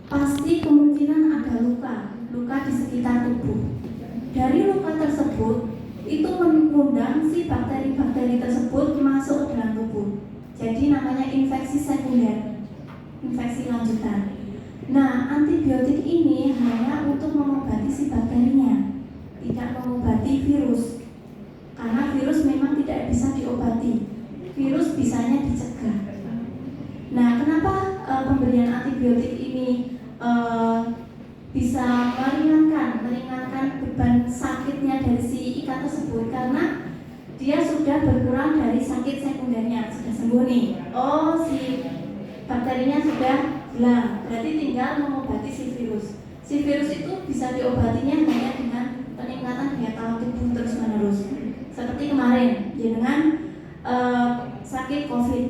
pasti kemungkinan ada luka di sekitar tubuh. Dari luka tersebut, itu mengundang si bakteri-bakteri tersebut masuk ke dalam tubuh. Jadi namanya infeksi sekunder, infeksi lanjutan. Nah, antibiotik ini hanya untuk mengobati si bakterinya, tidak mengobati virus. Karena virus memang tidak bisa diobati, virus bisanya dicegah. Nah, kenapa pemberian antibiotik ini bisa meringankan beban sakitnya dari si ikan tersebut? Karena dia sudah berkurang dari sakit sekundernya, sudah sembuh nih. Oh, si bakterinya sudah hilang, berarti tinggal mengobati si virus. Si virus itu bisa diobatinya hanya dengan peningkatan daya tahan tubuh terus menerus. Seperti kemarin, ya dengan sakit COVID.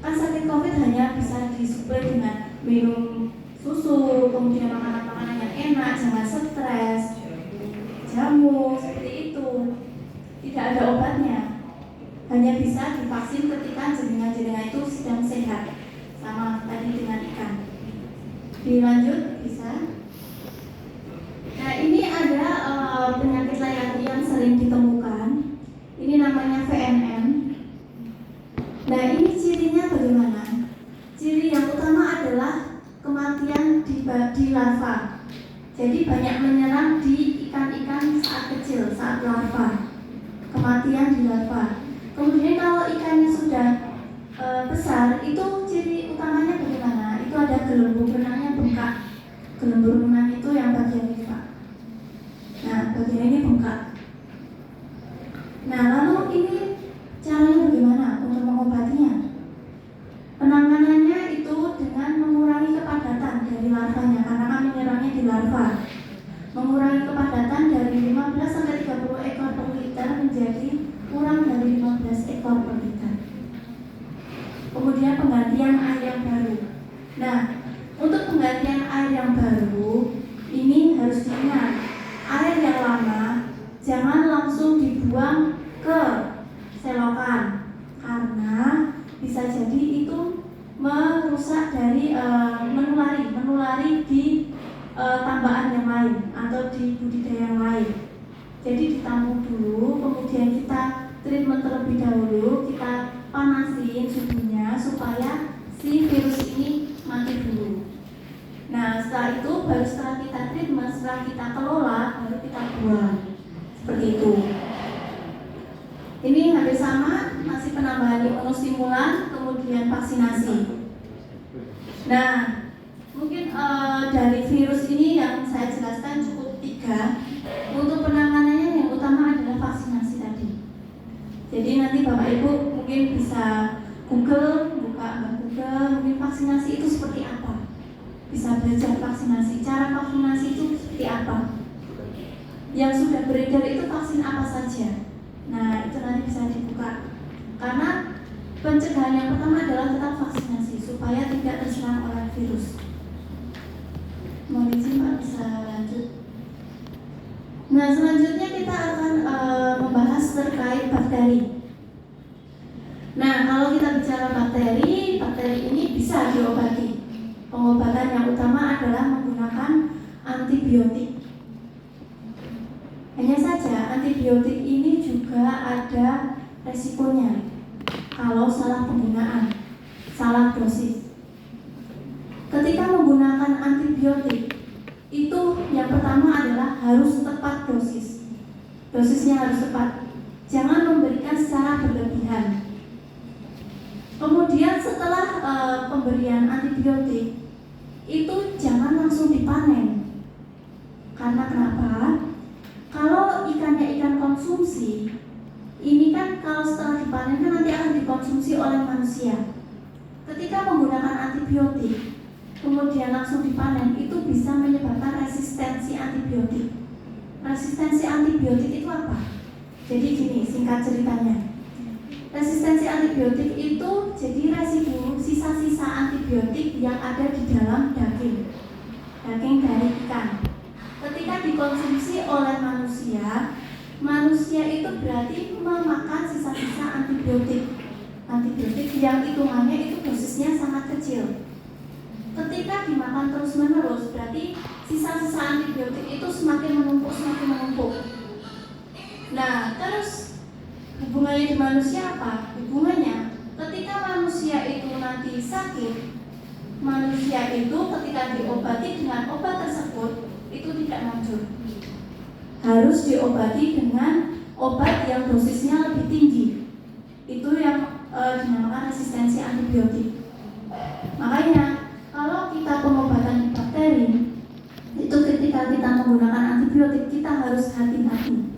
Kan sakit COVID hanya bisa disuplai dengan minum susu, kemudian makanan-makanan yang enak, jangan stres, jamu, seperti itu. Tidak ada obatnya, hanya bisa divaksin ketika jenengan-jenengan itu sedang sehat, sama tadi dengan ikan. Dilanjut bisa. Nah, ini ada penyakit lain yang sering ditemukan. Ini namanya VNM. Nah, ini cirinya bagaimana? Ciri yang utama adalah kematian di larva. Jadi banyak menyerang di ikan-ikan saat kecil, saat larva. Kematian di larva. Kemudian kalau ikannya sudah besar, itu ciri utamanya bagaimana? Itu ada gelembung benangnya bengkak. Gelembung benang itu yang bagian ini, Pak. Nah, bagian ini bengkak. Nah, lalu ini caranya bagaimana untuk mengobatinya? Penanganannya itu dengan mengurangi kepadatan 15 sampai 30 ekor per liter menjadi kurang dari 15 ekor per liter. Kemudian penggantian air yang baru. Nah, untuk penggantian air yang baru ini harus diingat, air yang lama jangan langsung dibuang ke selokan karena bisa jadi itu merusak dari menulari di tambahan yang lain atau di budidaya yang lain. Jadi ditampung dulu, kemudian kita treatment terlebih dahulu, kita panasin suhunya supaya si virus ini mati dulu. Nah, setelah itu baru setelah kita treatment, setelah kita kelola, baru kita buang. Seperti itu. Ini hampir sama, masih penambahan imunostimulan, kemudian vaksinasi. Nah, mungkin dari virus ini yang saya jelaskan cukup 3. Untuk penanganannya yang utama adalah vaksinasi tadi. Jadi nanti Bapak Ibu mungkin bisa buka Google, mungkin vaksinasi itu seperti apa. Bisa belajar vaksinasi, cara vaksinasi itu seperti apa. Yang sudah beredar itu vaksin apa saja. Nah, itu nanti bisa dibuka. Karena pencegahan yang pertama adalah tetap vaksinasi supaya tidak terserang oleh virus. Mohon izin Pak, bisa lanjut. Nah, selanjutnya kita akan membahas terkait bakteri. Nah, kalau kita bicara bakteri ini bisa diobati. Pengobatan yang utama adalah menggunakan antibiotik. Hanya saja antibiotik ini juga ada resikonya kalau salah penggunaan, salah dosis. Ketika menggunakan antibiotik, itu yang pertama adalah harus tepat dosis. Dosisnya harus tepat. Jangan memberikan secara berlebihan. Kemudian setelah pemberian antibiotik, itu jangan langsung dipanen. Karena kenapa? Kalau ikannya ikan konsumsi, ini kan kalau setelah dipanen kan nanti akan dikonsumsi oleh manusia. Ketika menggunakan antibiotik, kemudian langsung dipanen, itu bisa menyebabkan resistensi antibiotik. Resistensi antibiotik itu apa? Jadi gini, singkat ceritanya. Resistensi antibiotik itu jadi residu sisa-sisa antibiotik yang ada di dalam daging dari ikan. Ketika dikonsumsi oleh manusia itu berarti memakan sisa-sisa antibiotik yang hitungannya itu dosisnya sangat kecil. Ketika dimakan terus-menerus, berarti sisa-sisa antibiotik itu semakin menumpuk. Nah, terus hubungannya di manusia apa? Hubungannya ketika manusia itu nanti sakit, manusia itu ketika diobati dengan obat tersebut itu tidak manjur. Harus diobati dengan obat yang dosisnya lebih tinggi. Itu yang dinamakan resistensi antibiotik. Makanya kalau kita pengobatan bakteri itu ketika kita menggunakan antibiotik kita harus hati-hati.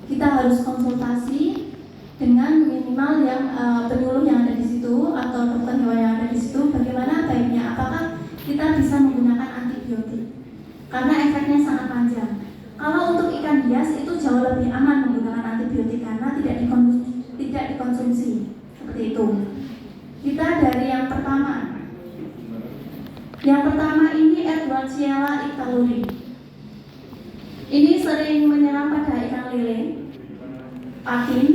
Kita harus konsultasi dengan minimal yang penyuluh yang ada di situ atau dokter hewan yang ada di situ. Bagaimana baiknya? Apakah kita bisa menggunakan antibiotik? Karena efeknya sangat panjang. Kalau untuk ikan hias itu jauh lebih aman menggunakan antibiotik karena tidak dikonsumsi seperti itu. Kita dari yang pertama. Yang pertama ini Edwardsiella ictaluri. Ini sering menyerang pada ikan lele, patin,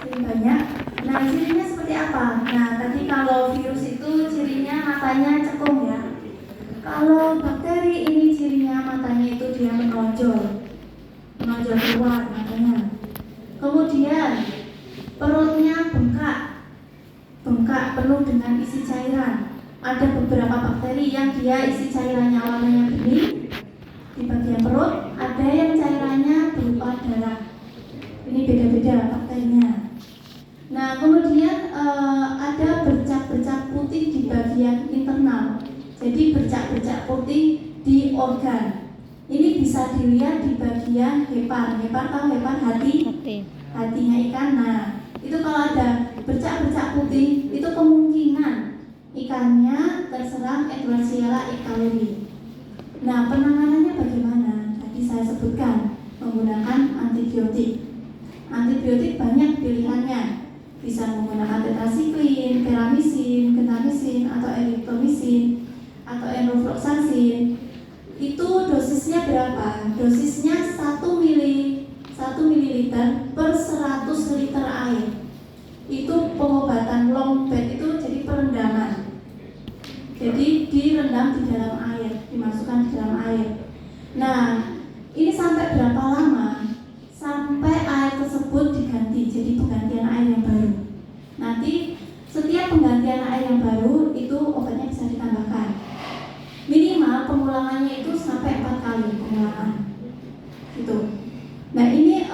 sering banyak. Nah, cirinya seperti apa? Nah, tadi kalau virus itu cirinya matanya cekung ya. Kalau bakteri ini cirinya matanya itu dia menonjol keluar matanya. Kemudian perutnya bengkak penuh dengan isi cairan. Ada beberapa bakteri yang dia isi cairannya warnanya bening di bagian perut, ada yang cairannya berupa darah. Ini beda-beda bakterinya. Nah, kemudian ada bercak-bercak putih di bagian internal. Jadi bercak-bercak putih di organ. Ini bisa dilihat di bagian hepar. Hepar tahu hepar hatinya ikan. Nah, itu kalau ada bercak-bercak putih, itu kemungkinan ikannya terserang Edwardsiella ictaluri. Nah, penanganannya bagaimana? Tadi saya sebutkan, menggunakan antibiotik. Antibiotik banyak pilihannya, bisa menggunakan tetrasiklin, teramisin, gentamicin, atau erythromycin, atau enrofloxacin. Itu dosisnya berapa? Dosisnya 1 mililiter per 100 liter air. Itu pengobatan long bed, itu jadi perendaman. Jadi direndam di dalam air, dimasukkan di dalam air. Nah, ini sampai berapa lama? Sampai air tersebut diganti, jadi penggantian air yang baru. Nanti setiap penggantian air yang baru itu obatnya bisa ditambahkan. Minimal pengulangannya itu sampai 4 kali pengulangan. Gitu. Nah, ini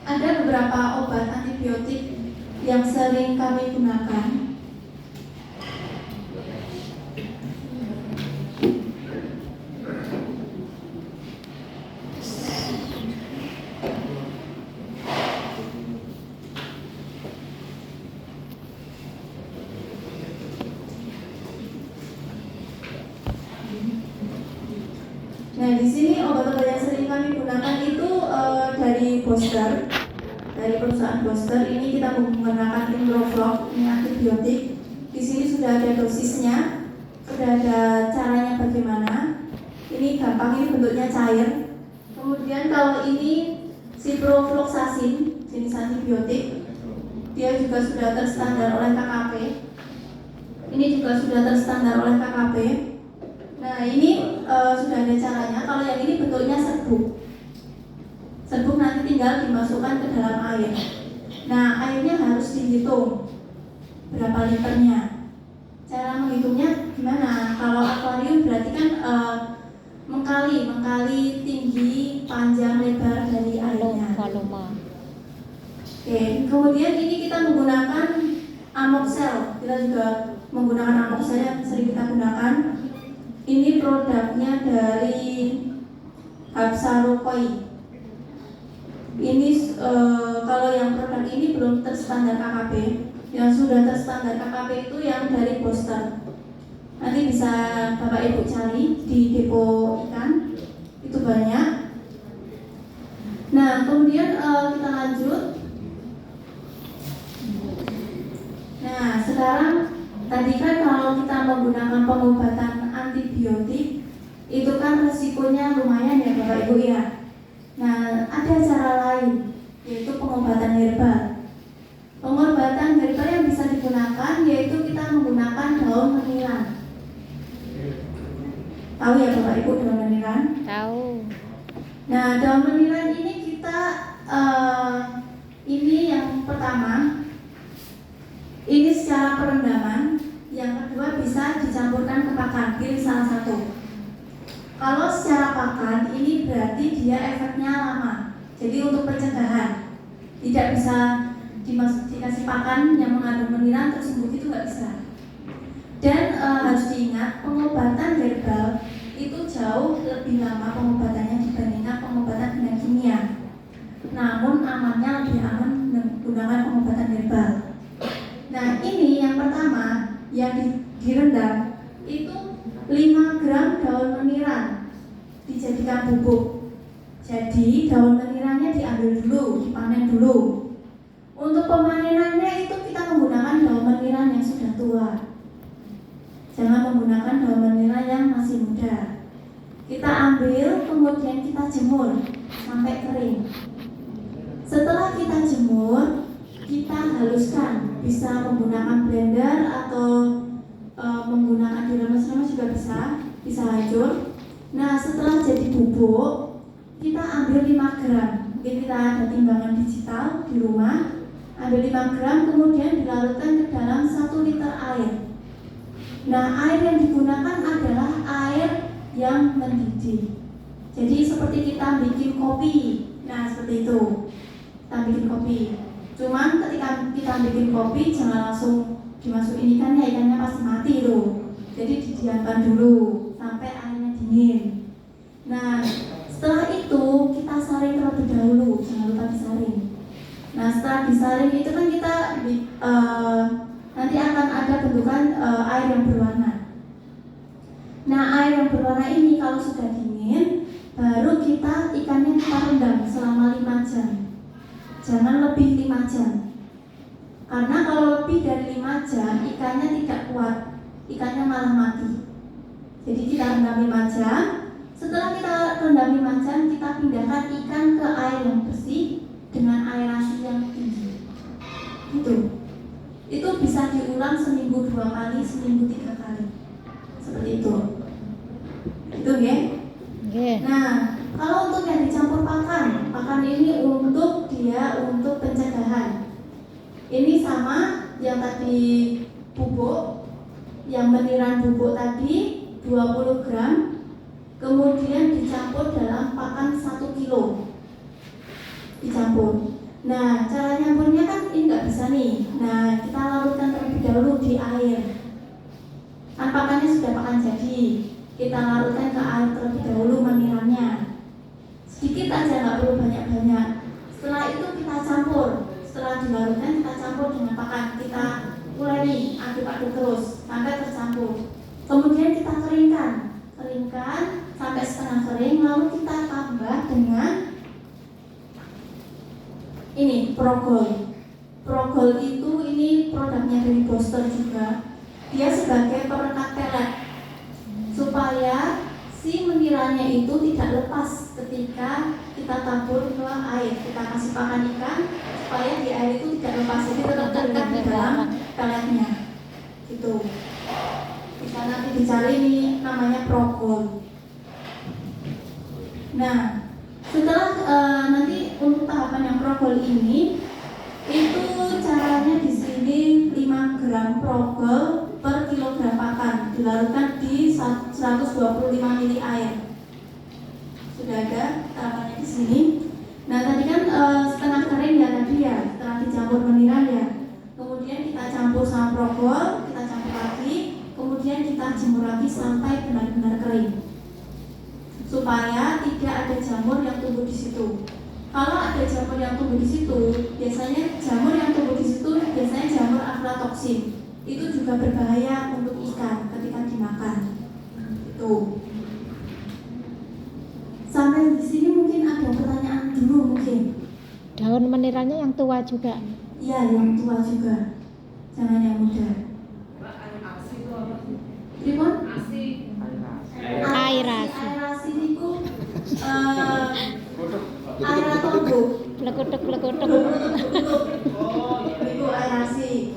ada beberapa obat antibiotik yang sering kami gunakan. Nah, di sini obat-obat yang sering kami gunakan itu dari Boster, dari perusahaan Boster. Ini kita menggunakan Imbrofloc, ini antibiotik. Di sini sudah ada dosisnya, sudah ada caranya bagaimana. Ini gampang, ini bentuknya cair. Kemudian kalau ini ciprofloxacin, jenis antibiotik, dia juga sudah terstandar oleh KKP. Ini juga sudah terstandar oleh KKP. Nah, ini sudah ada caranya. Kalau yang ini bentuknya serbuk. Serbuk nanti tinggal dimasukkan ke dalam air. Nah, airnya harus dihitung berapa liternya. Cara menghitungnya gimana? Kalau akuarium berarti kan mengkali tinggi, panjang, lebar dari airnya. Volume. Oke, kemudian ini kita menggunakan amoxel. Kita juga menggunakan amoxel yang sering kita gunakan. Ini produknya dari Hapsarokoi. Ini kalau yang produk ini belum terstandar KKP. Yang sudah terstandar KKP itu yang dari Boster. Nanti bisa Bapak Ibu cari di depo ikan. Itu banyak. Nah, kemudian kita lanjut. Nah, sekarang tadi kan kalau kita menggunakan pengobatan antibiotik itu kan resikonya lumayan ya Bapak Ibu ya. Nah, ada cara lain, yaitu pengobatan herbal. Pengobatan herbal yang bisa digunakan yaitu kita menggunakan daun meniran. Tahu ya Bapak Ibu daun meniran? Tahu. Nah, daun meniran ini kita ini yang pertama, ini secara perendaman. Yang kedua bisa dicampurkan ke pakan, pilih salah satu. Kalau secara pakan ini berarti dia efeknya lama. Jadi untuk pencegahan tidak bisa dikasih pakan yang mengandung meniran terus sembuh, itu nggak bisa. Dan harus diingat pengobatan herbal itu jauh lebih lama pengobatannya dibandingkan pengobatan dengan kimia. Namun amannya lebih aman menggunakan pengobatan herbal. Nah, ini yang pertama yang direndam itu 5 gram daun meniran dijadikan bubuk. Jadi daun menirannya diambil dulu, dipanen dulu. Untuk pemanenannya itu kita menggunakan daun meniran yang sudah tua. Jangan menggunakan daun meniran yang masih muda. Kita ambil kemudian kita jemur sampai kering. Setelah kita jemur, kita haluskan, bisa menggunakan blender atau menggunakan diremes-remes juga bisa hancur. Nah, setelah jadi bubuk, kita ambil 5 gram. Mungkin kita ada timbangan digital di rumah. Ambil 5 gram, kemudian dilarutkan ke dalam 1 liter air. Nah, air yang digunakan adalah air yang mendidih. Jadi seperti kita bikin kopi. Nah, seperti itu. Kita bikin kopi. Cuman ketika kita bikin kopi jangan langsung dimasukin ikannya pasti mati tuh. Jadi didiamkan dulu sampai airnya dingin. Nah, setelah itu kita saring terlebih dahulu, jangan lupa disaring. Nah, setelah disaring itu kan kita nanti akan ada bentukan air yang berwarna. Nah, air yang berwarna ini kalau sudah dingin baru ikannya kita rendam selama 5 jam. Jangan lebih 5 jam. Karena kalau lebih dari 5 jam ikannya tidak kuat, ikannya malah mati. Jadi kita rendam 5 jam. Setelah kita rendam 5 jam, kita pindahkan ikan ke air yang bersih dengan aerasi yang tinggi. Itu bisa diulang seminggu 2 kali, seminggu 3 kali. Seperti itu. Itu ya. Nah, kalau untuk yang dicampur pakan ini untuk pencegahan. Ini sama yang tadi bubuk, yang meniran bubuk tadi 20 gram, kemudian dicampur dalam pakan 1 kilo. Dicampur. Nah, cara nyampurnya kan ini nggak bisa nih. Nah, kita larutkan terlebih dahulu di air. Kan pakannya sudah pakan jadi. Kita larutkan ke air terlebih dahulu menirannya. Sedikit aja, nggak perlu banyak-banyak. Setelah itu kita campur. Setelah dilarutkan kita campur dengan pakan. Kita uleni, aduk-aduk terus sampai tercampur. Kemudian kita keringkan sampai setengah kering. Lalu kita tambah dengan ini progol. Progol itu ini produknya dari Boster juga. Dia sebagai perekat pelet supaya si menirannya itu tidak lepas ketika kita tabur ke air. Kita kasih pakan ikan supaya di air itu tidak lepas, jadi tetap dekat di dalam peletnya. Gitu. Bisa nanti dicari ini namanya progol. Nah, setelah nanti untuk tahapan yang progol ini, itu caranya di sini 5 gram progol per kilogram pakan dilarutkan di 125 ml air. Sudah ada tahapannya di sini. Nah, tadi kan setengah kering ya tadi ya, setelah dicampur meniran ya. Kemudian kita campur sama progol, kita campur lagi, kemudian kita jemur lagi sampai benar-benar kering. Supaya tidak ada jamur yang tumbuh di situ. Kalau ada jamur yang tumbuh di situ, biasanya jamur aflatoksin. Itu juga berbahaya untuk ikan ketika dimakan. Itu. Sampai di sini mungkin ada pertanyaan dulu mungkin. Daun menirannya yang tua juga. Iya, yang tua juga. Jangan yang muda. Ribon? Aerasi. Aerasi itu aeratobo. Lekutuk. Itu aerasi.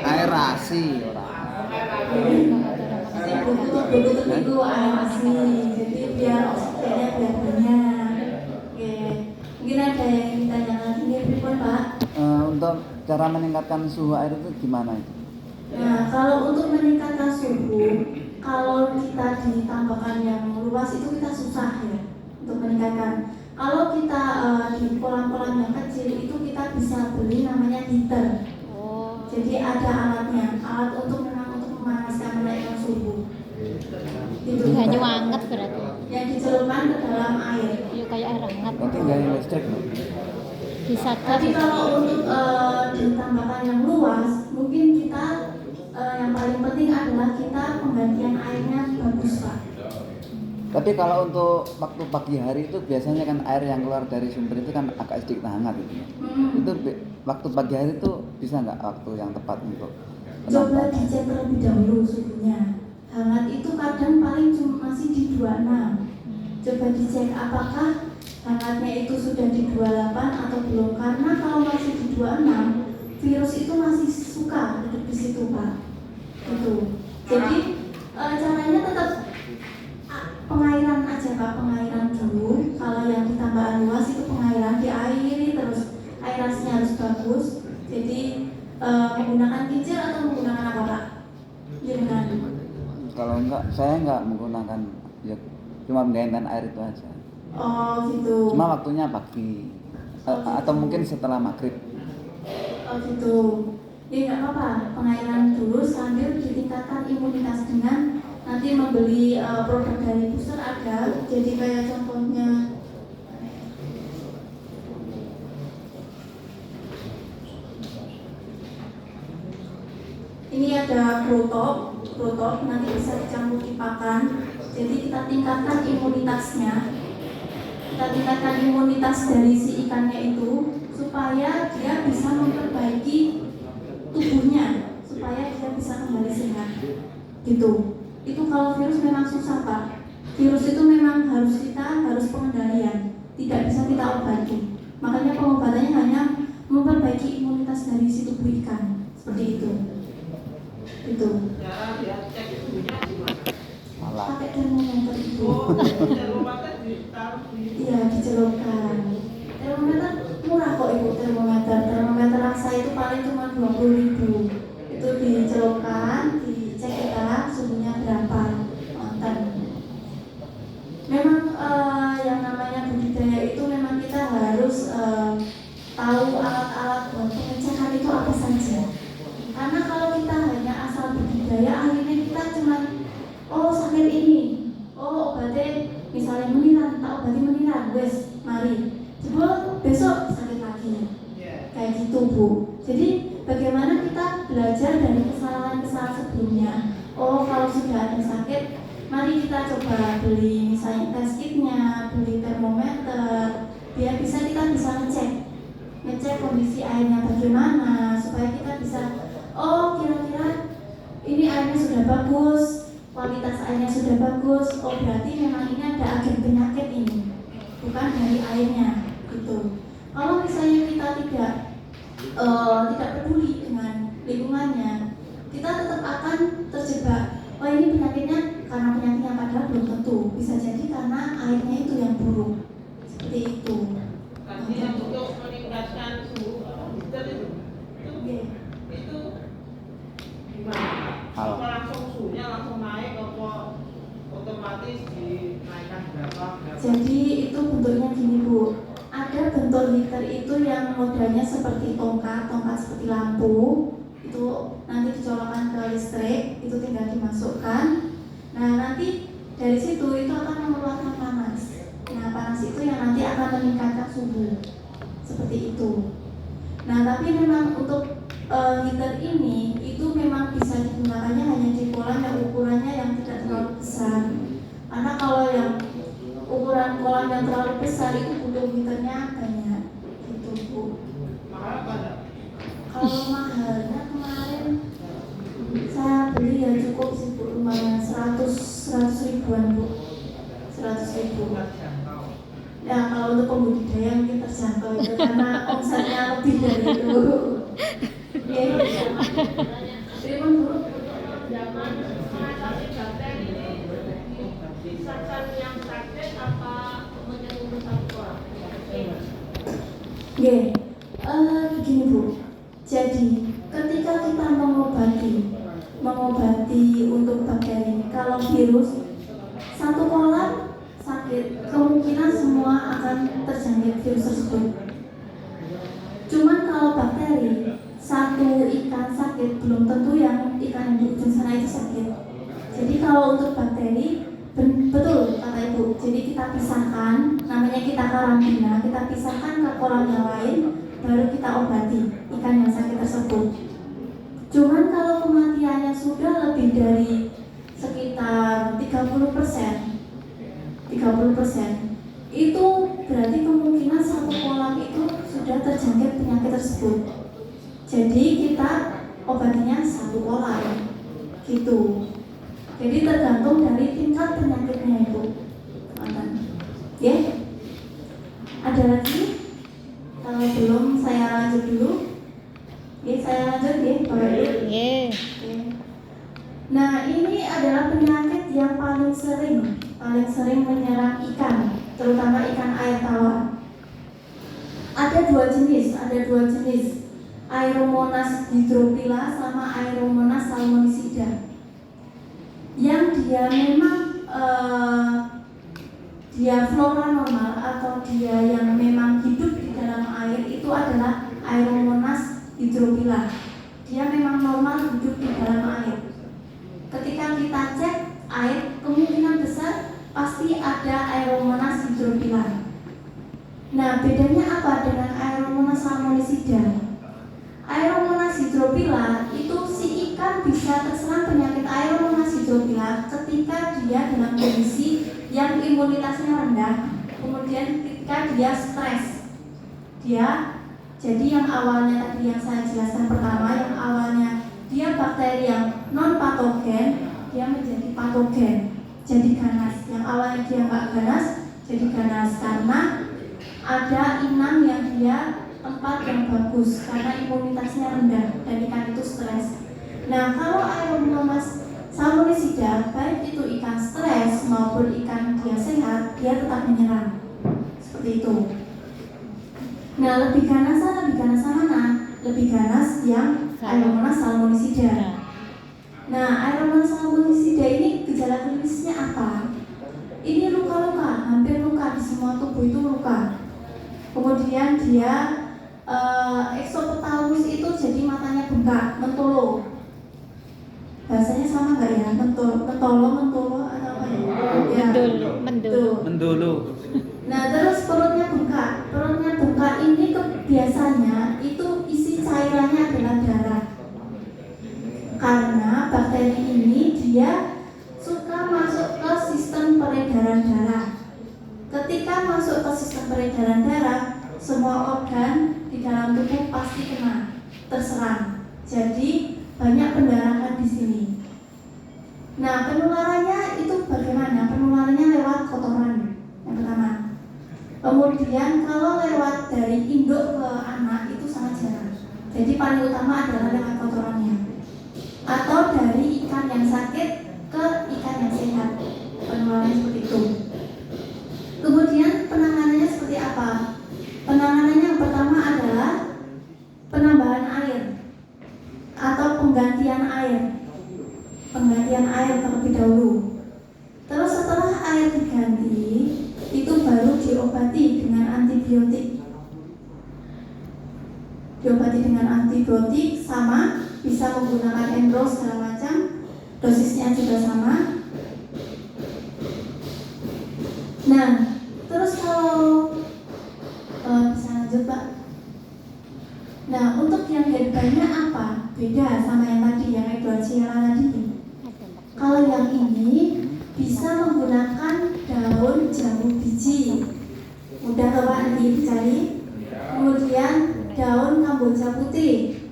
Aerasi Itu aerasi. Jadi biar oksigennya biar banyak. Oke. Mungkin ada yang ditanya lagi nih, Ribon, Pak? untuk cara meningkatkan suhu air itu gimana itu? Nah, kalau untuk meningkatkan suhu, kalau kita di tambakan yang luas itu kita susah ya untuk meningkatkan. Kalau kita di kolam-kolam yang kecil itu kita bisa beli namanya heater. Jadi ada alatnya, alat untuk memanaskan, menaikkan suhu. Itu Banyu anget berarti. yang dicelupkan ke dalam air. Ya kayak air hangat. Berarti nggak ada listrik loh. Bisa Tapi kalau untuk ditambahkan yang luas, mungkin kita yang paling penting adalah kita penggantian airnya bagus, Pak. Tapi kalau untuk waktu pagi hari itu biasanya kan air yang keluar dari sumber itu kan agak sedikit hangat gitu. Itu waktu pagi hari itu bisa nggak waktu yang tepat untuk Coba dicek terlebih dahulu suhunya. Hangat itu kadang paling cuma masih di 26. Coba dicek apakah hangatnya itu sudah di 28 atau belum. Karena kalau masih di 26, virus itu masih suka duduk di situ, Pak. Gitu. Jadi caranya tetap pengairan aja, Pak, pengairan dulu. Kalau yang ditambah luas itu pengairan, diairi terus, aerasinya harus bagus. Jadi menggunakan kincir atau menggunakan apa, Pak? Gimana? Kalau enggak, saya enggak menggunakan, ya cuma menggantikan air itu aja. Oh gitu. Cuma waktunya pagi atau mungkin setelah maghrib. Oh gitu. Ya nggak apa-apa, pengairan dulu sambil ditingkatkan imunitas dengan nanti membeli produk dari booster ada. Jadi kayak contohnya ini ini ada protop nanti bisa dicampur di pakan. Jadi kita tingkatkan imunitasnya. Kita tingkatkan imunitas dari si ikannya itu supaya dia bisa memperbaiki tubuhnya, supaya dia bisa kembali sehat. Gitu. Itu kalau virus memang susah, Pak. Virus itu memang harus pengendalian, tidak bisa kita obati. Makanya pengobatannya hanya memperbaiki imunitas dari si tubuh ikan, seperti itu. Itu. Pakai termometer itu. Iya, dicelupkan. Termometer murah kok Ibu, termometer. Termometer raksa itu paling cuma 20.000. Itu dicelupkan, dicek kita suhunya berapa. Nonton. Memang yang namanya budidaya itu memang kita harus tahu alat-alat buat pengecekan itu apa saja. Karena kalau kita hanya asal budidaya, akhirnya kita cuma sakit ini, obatnya misalnya meniran, tak obati meniran, wes mari. Coba besok sakit lagi, kayak gitu Bu. Jadi bagaimana kita belajar dari kesalahan-kesalahan sebelumnya. Kalau sudah ada sakit, mari kita coba beli misalnya test kitnya, beli termometer, biar kita bisa ngecek kondisi airnya bagaimana, supaya kita bisa kira-kira ini airnya sudah bagus, kualitas airnya sudah bagus, berarti memang ini ada agen penyakit ini, bukan dari airnya gitu. Kalau misalnya kita tidak peduli dengan lingkungannya, kita tetap akan terjebak. Ini penyakitnya karena penyakitnya, padahal belum tentu. Bisa jadi karena airnya itu yang buruk, seperti itu. Artinya untuk meningkatkan suhu itu gimana? Apa langsung suhunya langsung naik atau otomatis dinaikkan berapa? Jadi itu bentuknya gini Bu. Ada bentuk heater itu yang modelnya seperti tongkat seperti lampu. Itu nanti dicolokkan ke listrik, itu tinggal dimasukkan. Nah nanti dari situ itu akan mengeluarkan panas. Nah panas itu yang nanti akan meningkatkan suhu, seperti itu. Nah tapi memang untuk heater ini itu memang bisa digunakannya hanya di kolam yang ukurannya yang tidak terlalu besar. Karena kalau yang ukuran kolam yang terlalu besar itu butuh heaternya banyak, gitu Bu. Mahal pada? Kalau mahalnya kemarin saya beli ya cukup sih Bu, lumayan 100 ribuan Bu, 100 ribu. Ya kalau untuk pembudidaya mungkin terjangkau itu karena omsetnya lebih dari itu. Ya, terima Bu. Zaman mengatasi bakteri ini disasan yang sakit apa menyeluruh satu orang? Begini Bu. Jadi ketika kita mengobati untuk bakteri, kalau virus satu kolam sakit, kemungkinan semua akan terjangkit virus tersebut. Cuman kalau bakteri, satu ikan sakit belum tentu yang ikan yang di ujung sana itu sakit. Jadi kalau untuk bakteri, betul kata Ibu, jadi kita pisahkan, namanya kita karantina, kita pisahkan ke kolam yang lain, baru kita obati ikan yang sakit tersebut. Cuman kalau kematiannya sudah lebih dari sekitar 30%, itu berarti kemungkinan satu kolam itu sudah terjangkit penyakit tersebut. Jadi kita obatinya satu kolam, gitu. Jadi tergantung dari tingkat penyakitnya itu. Ya? Ada lagi? Kalau belum saya lanjut dulu. Saya lanjut ya, Bapak Ibu. Nah, ini adalah penyakit yang paling sering menyerang ikan, terutama ikan air tawar. Ada dua jenis, Aeromonas hydrophila sama Aeromonas salmonicida. Yang dia memang dia flora normal atau dia yang memang hidup di dalam air itu adalah Aeromonas hydrophila. Dia memang normal hidup di dalam air. Ketika kita cek air, kemungkinan besar pasti ada Aeromonas hydrophila. Nah, bedanya apa dengan Aeromonas salmonicida? Aeromonas hydrophila itu si ikan bisa terserang penyakit Aeromonas hydrophila ketika dia dalam kondisi yang imunitasnya rendah, kemudian ketika dia stres. Jadi yang awalnya tadi yang saya jelaskan pertama, yang awalnya dia bakteri yang non patogen, dia menjadi patogen, jadi ganas. Yang awalnya dia nggak ganas, jadi ganas karena ada inang yang dia tempat yang bagus karena imunitasnya rendah dan ikan itu stres. Nah, kalau Aeromonas salmonicida, baik itu ikan stres maupun ikan dia sehat, dia tetap menyerang. Seperti itu. Nah, lebih ganas mana? Lebih ganas yang Aeromonas salmonicida. Nah, Aeromonas salmonicida ini gejala klinisnya apa? Ini luka-luka, hampir luka, di semua tubuh itu luka. Kemudian dia exophthalmos itu jadi matanya bengkak, mentolo. Bahasanya sama nggak ya? Mentolo atau apa ya? Mendulu. Nah, terus perutnya bengkak. Perutnya bengkak ini biasanya itu isi cairannya adalah darah. Karena bakteri ini dia suka masuk ke sistem peredaran darah. Ketika masuk ke sistem peredaran darah, semua organ di dalam tubuh pasti kena terserang. Jadi banyak pendarahan di sini. Nah, penularannya itu bagaimana? Penularannya lewat kotoran yang pertama. Kemudian kalau lewat dari induk ke anak itu sangat jarang. Jadi paling utama adalah lewat kotorannya. Atau dari ikan yang sakit ke ikan yang sehat. Penularannya seperti itu. Kemudian penanganannya seperti apa? Penanganannya yang pertama adalah penambahan air atau penggantian air. Penggantian air terlebih dahulu. Terus setelah air diganti, itu baru diobati dengan antibiotik. Diobati dengan antibiotik sama, bisa menggunakan enrol segala macam, dosisnya juga sama. Nah, terus kalau bisa lanjut Pak. Nah, untuk yang headbandnya apa? Beda sama yang tadi, yang Edwardsiella tadi. Kalau yang ini bisa menggunakan daun jambu biji. Mudah loh Pak, nanti dicari. Kemudian daun kamboja putih.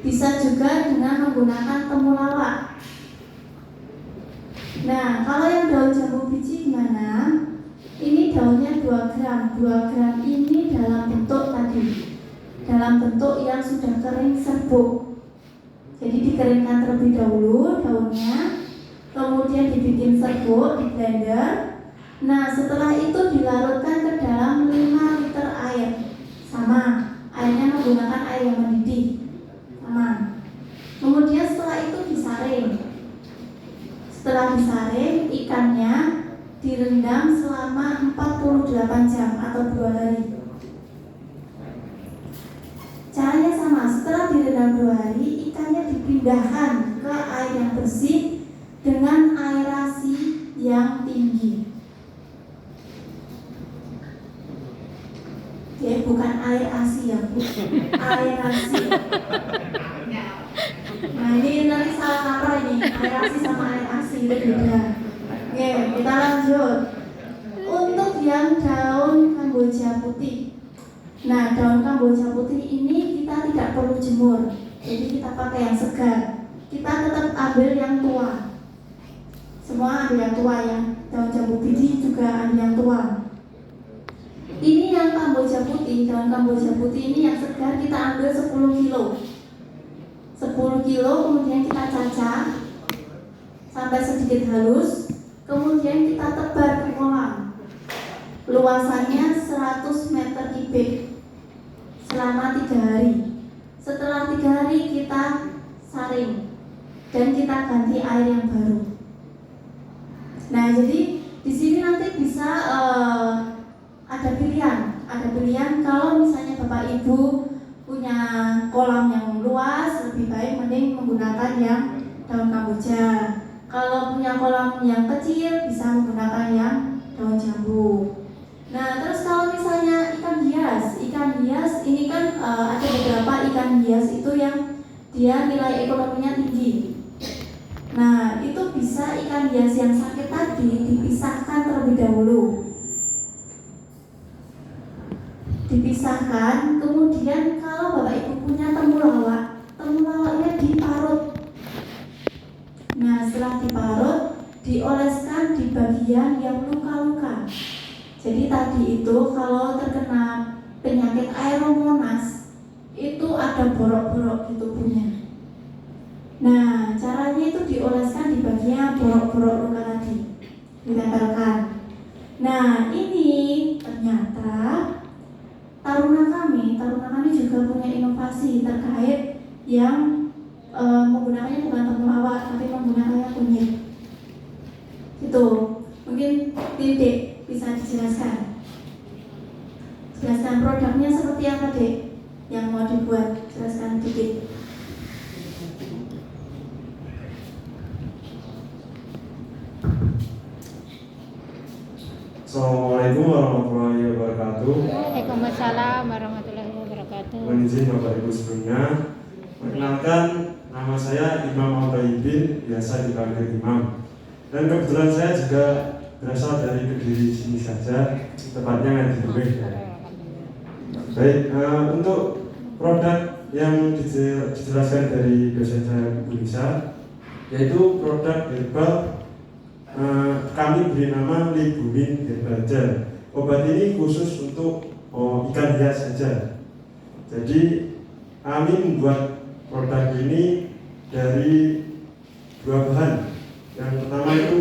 Bisa juga dengan menggunakan temulawak. Nah, kalau yang daun jambu biji gimana? Ini daunnya 2 gram. 2 gram ini dalam bentuk tadi, dalam bentuk yang sudah kering serbuk. Jadi dikeringkan terlebih dahulu daunnya, kemudian dibikin serbuk, di blender. Nah, setelah itu dilarutkan ke dalam 5 liter air. Sama, airnya menggunakan air yang mendidih. Sama. Kemudian setelah itu disaring. Setelah disaring, ikannya direndam selama 48 jam atau 2 hari. Caranya sama, setelah direndam 2 hari, ikannya dipindahkan ke air yang bersih dengan aerasi yang tinggi. Ya, bukan air asi ya, Bu. Aerasi. Nah, ini nanti salah kaprah ini, aerasi sama air asi itu beda. Oke, kita lanjut. Untuk yang daun kamboja putih. Nah, daun kamboja putih ini kita tidak perlu jemur. Jadi kita pakai yang segar. Kita tetap ambil yang tua. Semua ambil yang tua ya. Daun jambu biji juga ambil yang tua. Ini yang kamboja putih, daun kamboja putih ini yang segar kita ambil 10 kilo. 10 kilo kemudian kita cacah sampai sedikit halus. Kemudian kita tebar ke kolam. Luasannya 100 meter kubik selama 3 hari. Setelah 3 hari kita saring dan kita ganti air yang baru. Nah, jadi di sini nanti bisa ada pilihan kalau misalnya Bapak Ibu punya kolam yang luas, lebih baik mending menggunakan yang daun kamboja. Kalau punya kolam yang kecil bisa menggunakan yang daun jambu. Nah, terus kalau misalnya ikan hias ini kan ada beberapa ikan hias itu yang dia nilai ekonominya tinggi. Nah, itu bisa ikan hias yang sakit tadi dipisahkan terlebih dahulu. Dipisahkan, kemudian kalau Bapak Ibu punya temulawaknya diparut. Nah, setelah diparut, dioleskan di bagian yang luka-luka. Jadi tadi itu kalau terkena penyakit Aeromonas, itu ada borok-borok di tubuhnya. Nah, caranya itu dioleskan di bagian borok-borok luka tadi, ditempelkan. Nah, ini ternyata taruna kami juga punya inovasi terkait yang menggunakannya bukan temulawak, tapi menggunakannya kunyit. Itu mungkin Dek bisa dijelaskan. Jelaskan produknya seperti apa, Dek, yang mau dibuat. Jelaskan dikit. Assalamualaikum warahmatullahi wabarakatuh. Waalaikumsalam warahmatullahi wabarakatuh. Mohon izin Bapak Ibu sebelumnya, perkenalkan nama saya Imam Al-Baibin, biasa dipanggil Imam. Dan kebetulan saya juga berasal dari Kediri sini saja, tepatnya di Debeh. Baik, untuk produk yang dijelaskan dari dosen saya Bu Lisa, yaitu produk herbal. Kami beri nama Libumin Herbal Gel. Obat ini khusus untuk ikan hias saja. Jadi kami membuat produk ini dari dua bahan. Yang pertama itu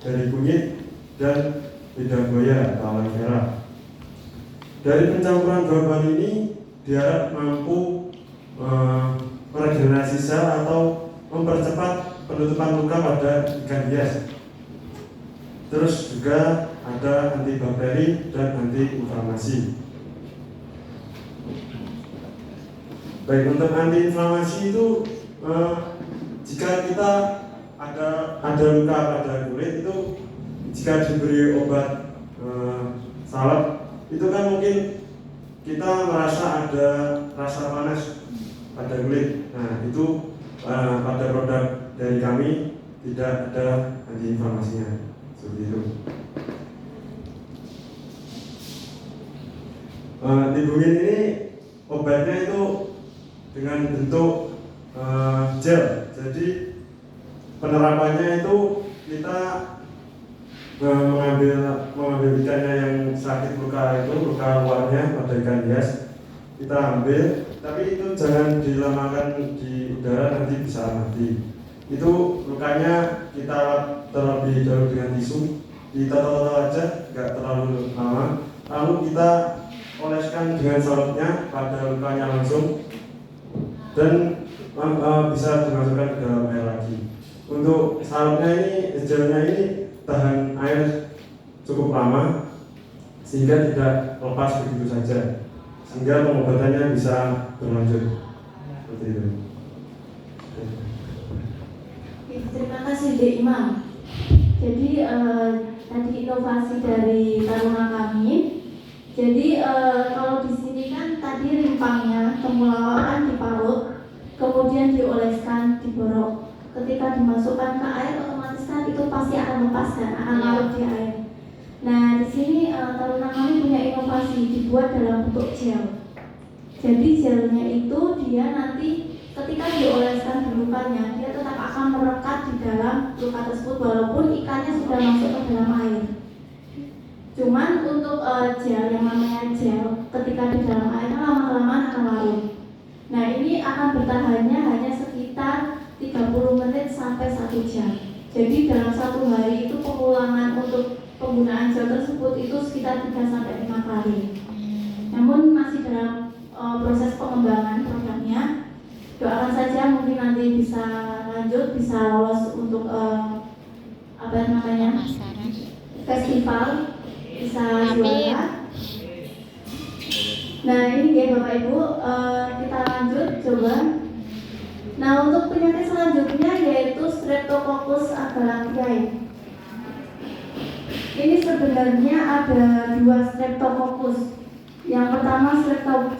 dari kunyit dan lidah buaya atau aloe vera. Dari pencampuran dua bahan ini diharap mampu meregenerasi sel atau mempercepat penutupan luka pada ikan hias. Terus juga ada antibakteri dan anti-inflamasi. Baik, untuk anti-inflamasi itu jika kita ada luka pada kulit itu, jika diberi obat salep itu kan mungkin kita merasa ada rasa panas pada kulit. Nah, itu pada produk dari kami tidak ada anti-inflamasinya. Seperti itu. Libumin ini obatnya itu dengan bentuk gel. Jadi penerapannya itu kita mengambil ikannya yang sakit luka luarnya pada ikan hias, kita ambil, tapi itu jangan dilamakan di udara, nanti bisa mati. Itu lukanya kita terlebih dahulu dengan tisu, ditata-tata aja, nggak terlalu lama. Lalu kita oleskan dengan salepnya pada lukanya langsung, dan bisa dimasukkan ke dalam air lagi. Untuk salepnya ini, gelnya ini tahan air cukup lama, sehingga tidak lepas begitu saja, sehingga pengobatannya bisa berlanjut. Seperti itu. Terima kasih Dek Imam. Jadi tadi inovasi dari taruna kami. Jadi kalau di sini kan tadi rimpangnya temulawak kan diparut, kemudian dioleskan, diborok. Ketika dimasukkan ke air, otomatis kan itu pasti akan lepas kan, akan larut di air. Nah, di sini taruna kami punya inovasi, dibuat dalam bentuk gel. Jadi gelnya itu dia nanti ketika dioleskan di lukanya, dia tetap akan merekat di dalam luka tersebut walaupun ikannya sudah masuk ke dalam air. Cuman untuk gel yang namanya gel, ketika di dalam air lama-kelamaan akan larut. Nah, ini akan bertahannya hanya sekitar 30 menit sampai 1 jam. Jadi dalam satu hari itu pengulangan untuk penggunaan gel tersebut itu sekitar 3-5 kali. Namun masih dalam proses pengembangan produknya. Doakan saja mungkin nanti bisa lanjut, bisa lolos untuk festival, bisa juara. Nah, ini ya Bapak Ibu, kita lanjut coba. Nah, untuk penyakit selanjutnya yaitu Streptococcus agalactiae. Ini sebenarnya ada 2 Streptococcus. Yang pertama,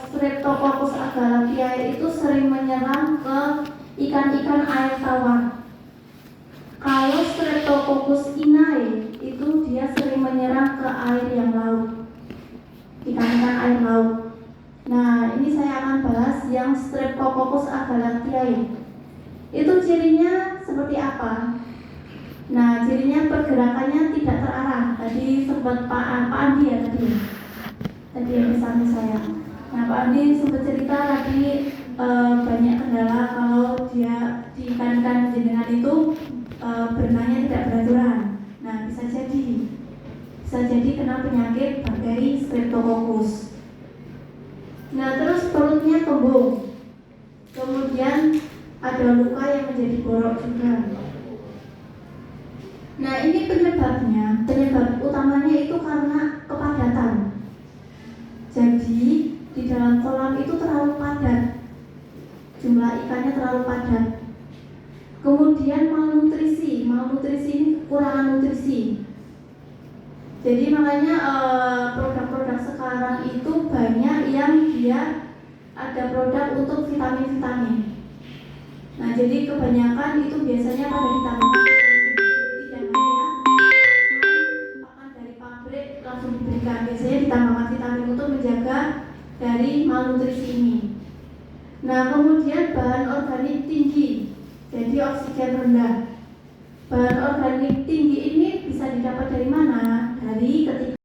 Streptococcus agalactiae itu sering menyerang ke ikan-ikan air tawar. Kalau Streptococcus inae itu dia sering menyerang ke air yang laut, ikan-ikan air laut. Nah, ini saya akan bahas yang Streptococcus agalactiae. Itu cirinya seperti apa? Nah, cirinya pergerakannya tidak terarah. Tadi sempat Pak Andi ya tadi yang pesan saya. Nah, Pak Andi sempat cerita tadi banyak kendala kalau dia di ikan-ikan jenengan itu berenangnya tidak beraturan. Nah, bisa jadi kena penyakit bakteri Streptococcus. Nah, terus perutnya kembung, kemudian ada luka yang menjadi borok juga. Nah, ini penyebab utamanya itu karena kepadatan. Jadi di dalam kolam itu terlalu padat, jumlah ikannya terlalu padat. Kemudian malnutrisi ini kekurangan nutrisi. Jadi makanya produk-produk sekarang itu banyak yang dia ada produk untuk vitamin-vitamin. Nah, jadi kebanyakan itu biasanya pada ditambahkan dari pabrik langsung diberikan. Biasanya ditambahkan vitamin untuk menjaga dari malnutrisi ini. Nah, kemudian bahan organik tinggi, jadi oksigen rendah. Bahan organik tinggi ini bisa didapat dari mana? Dari ketika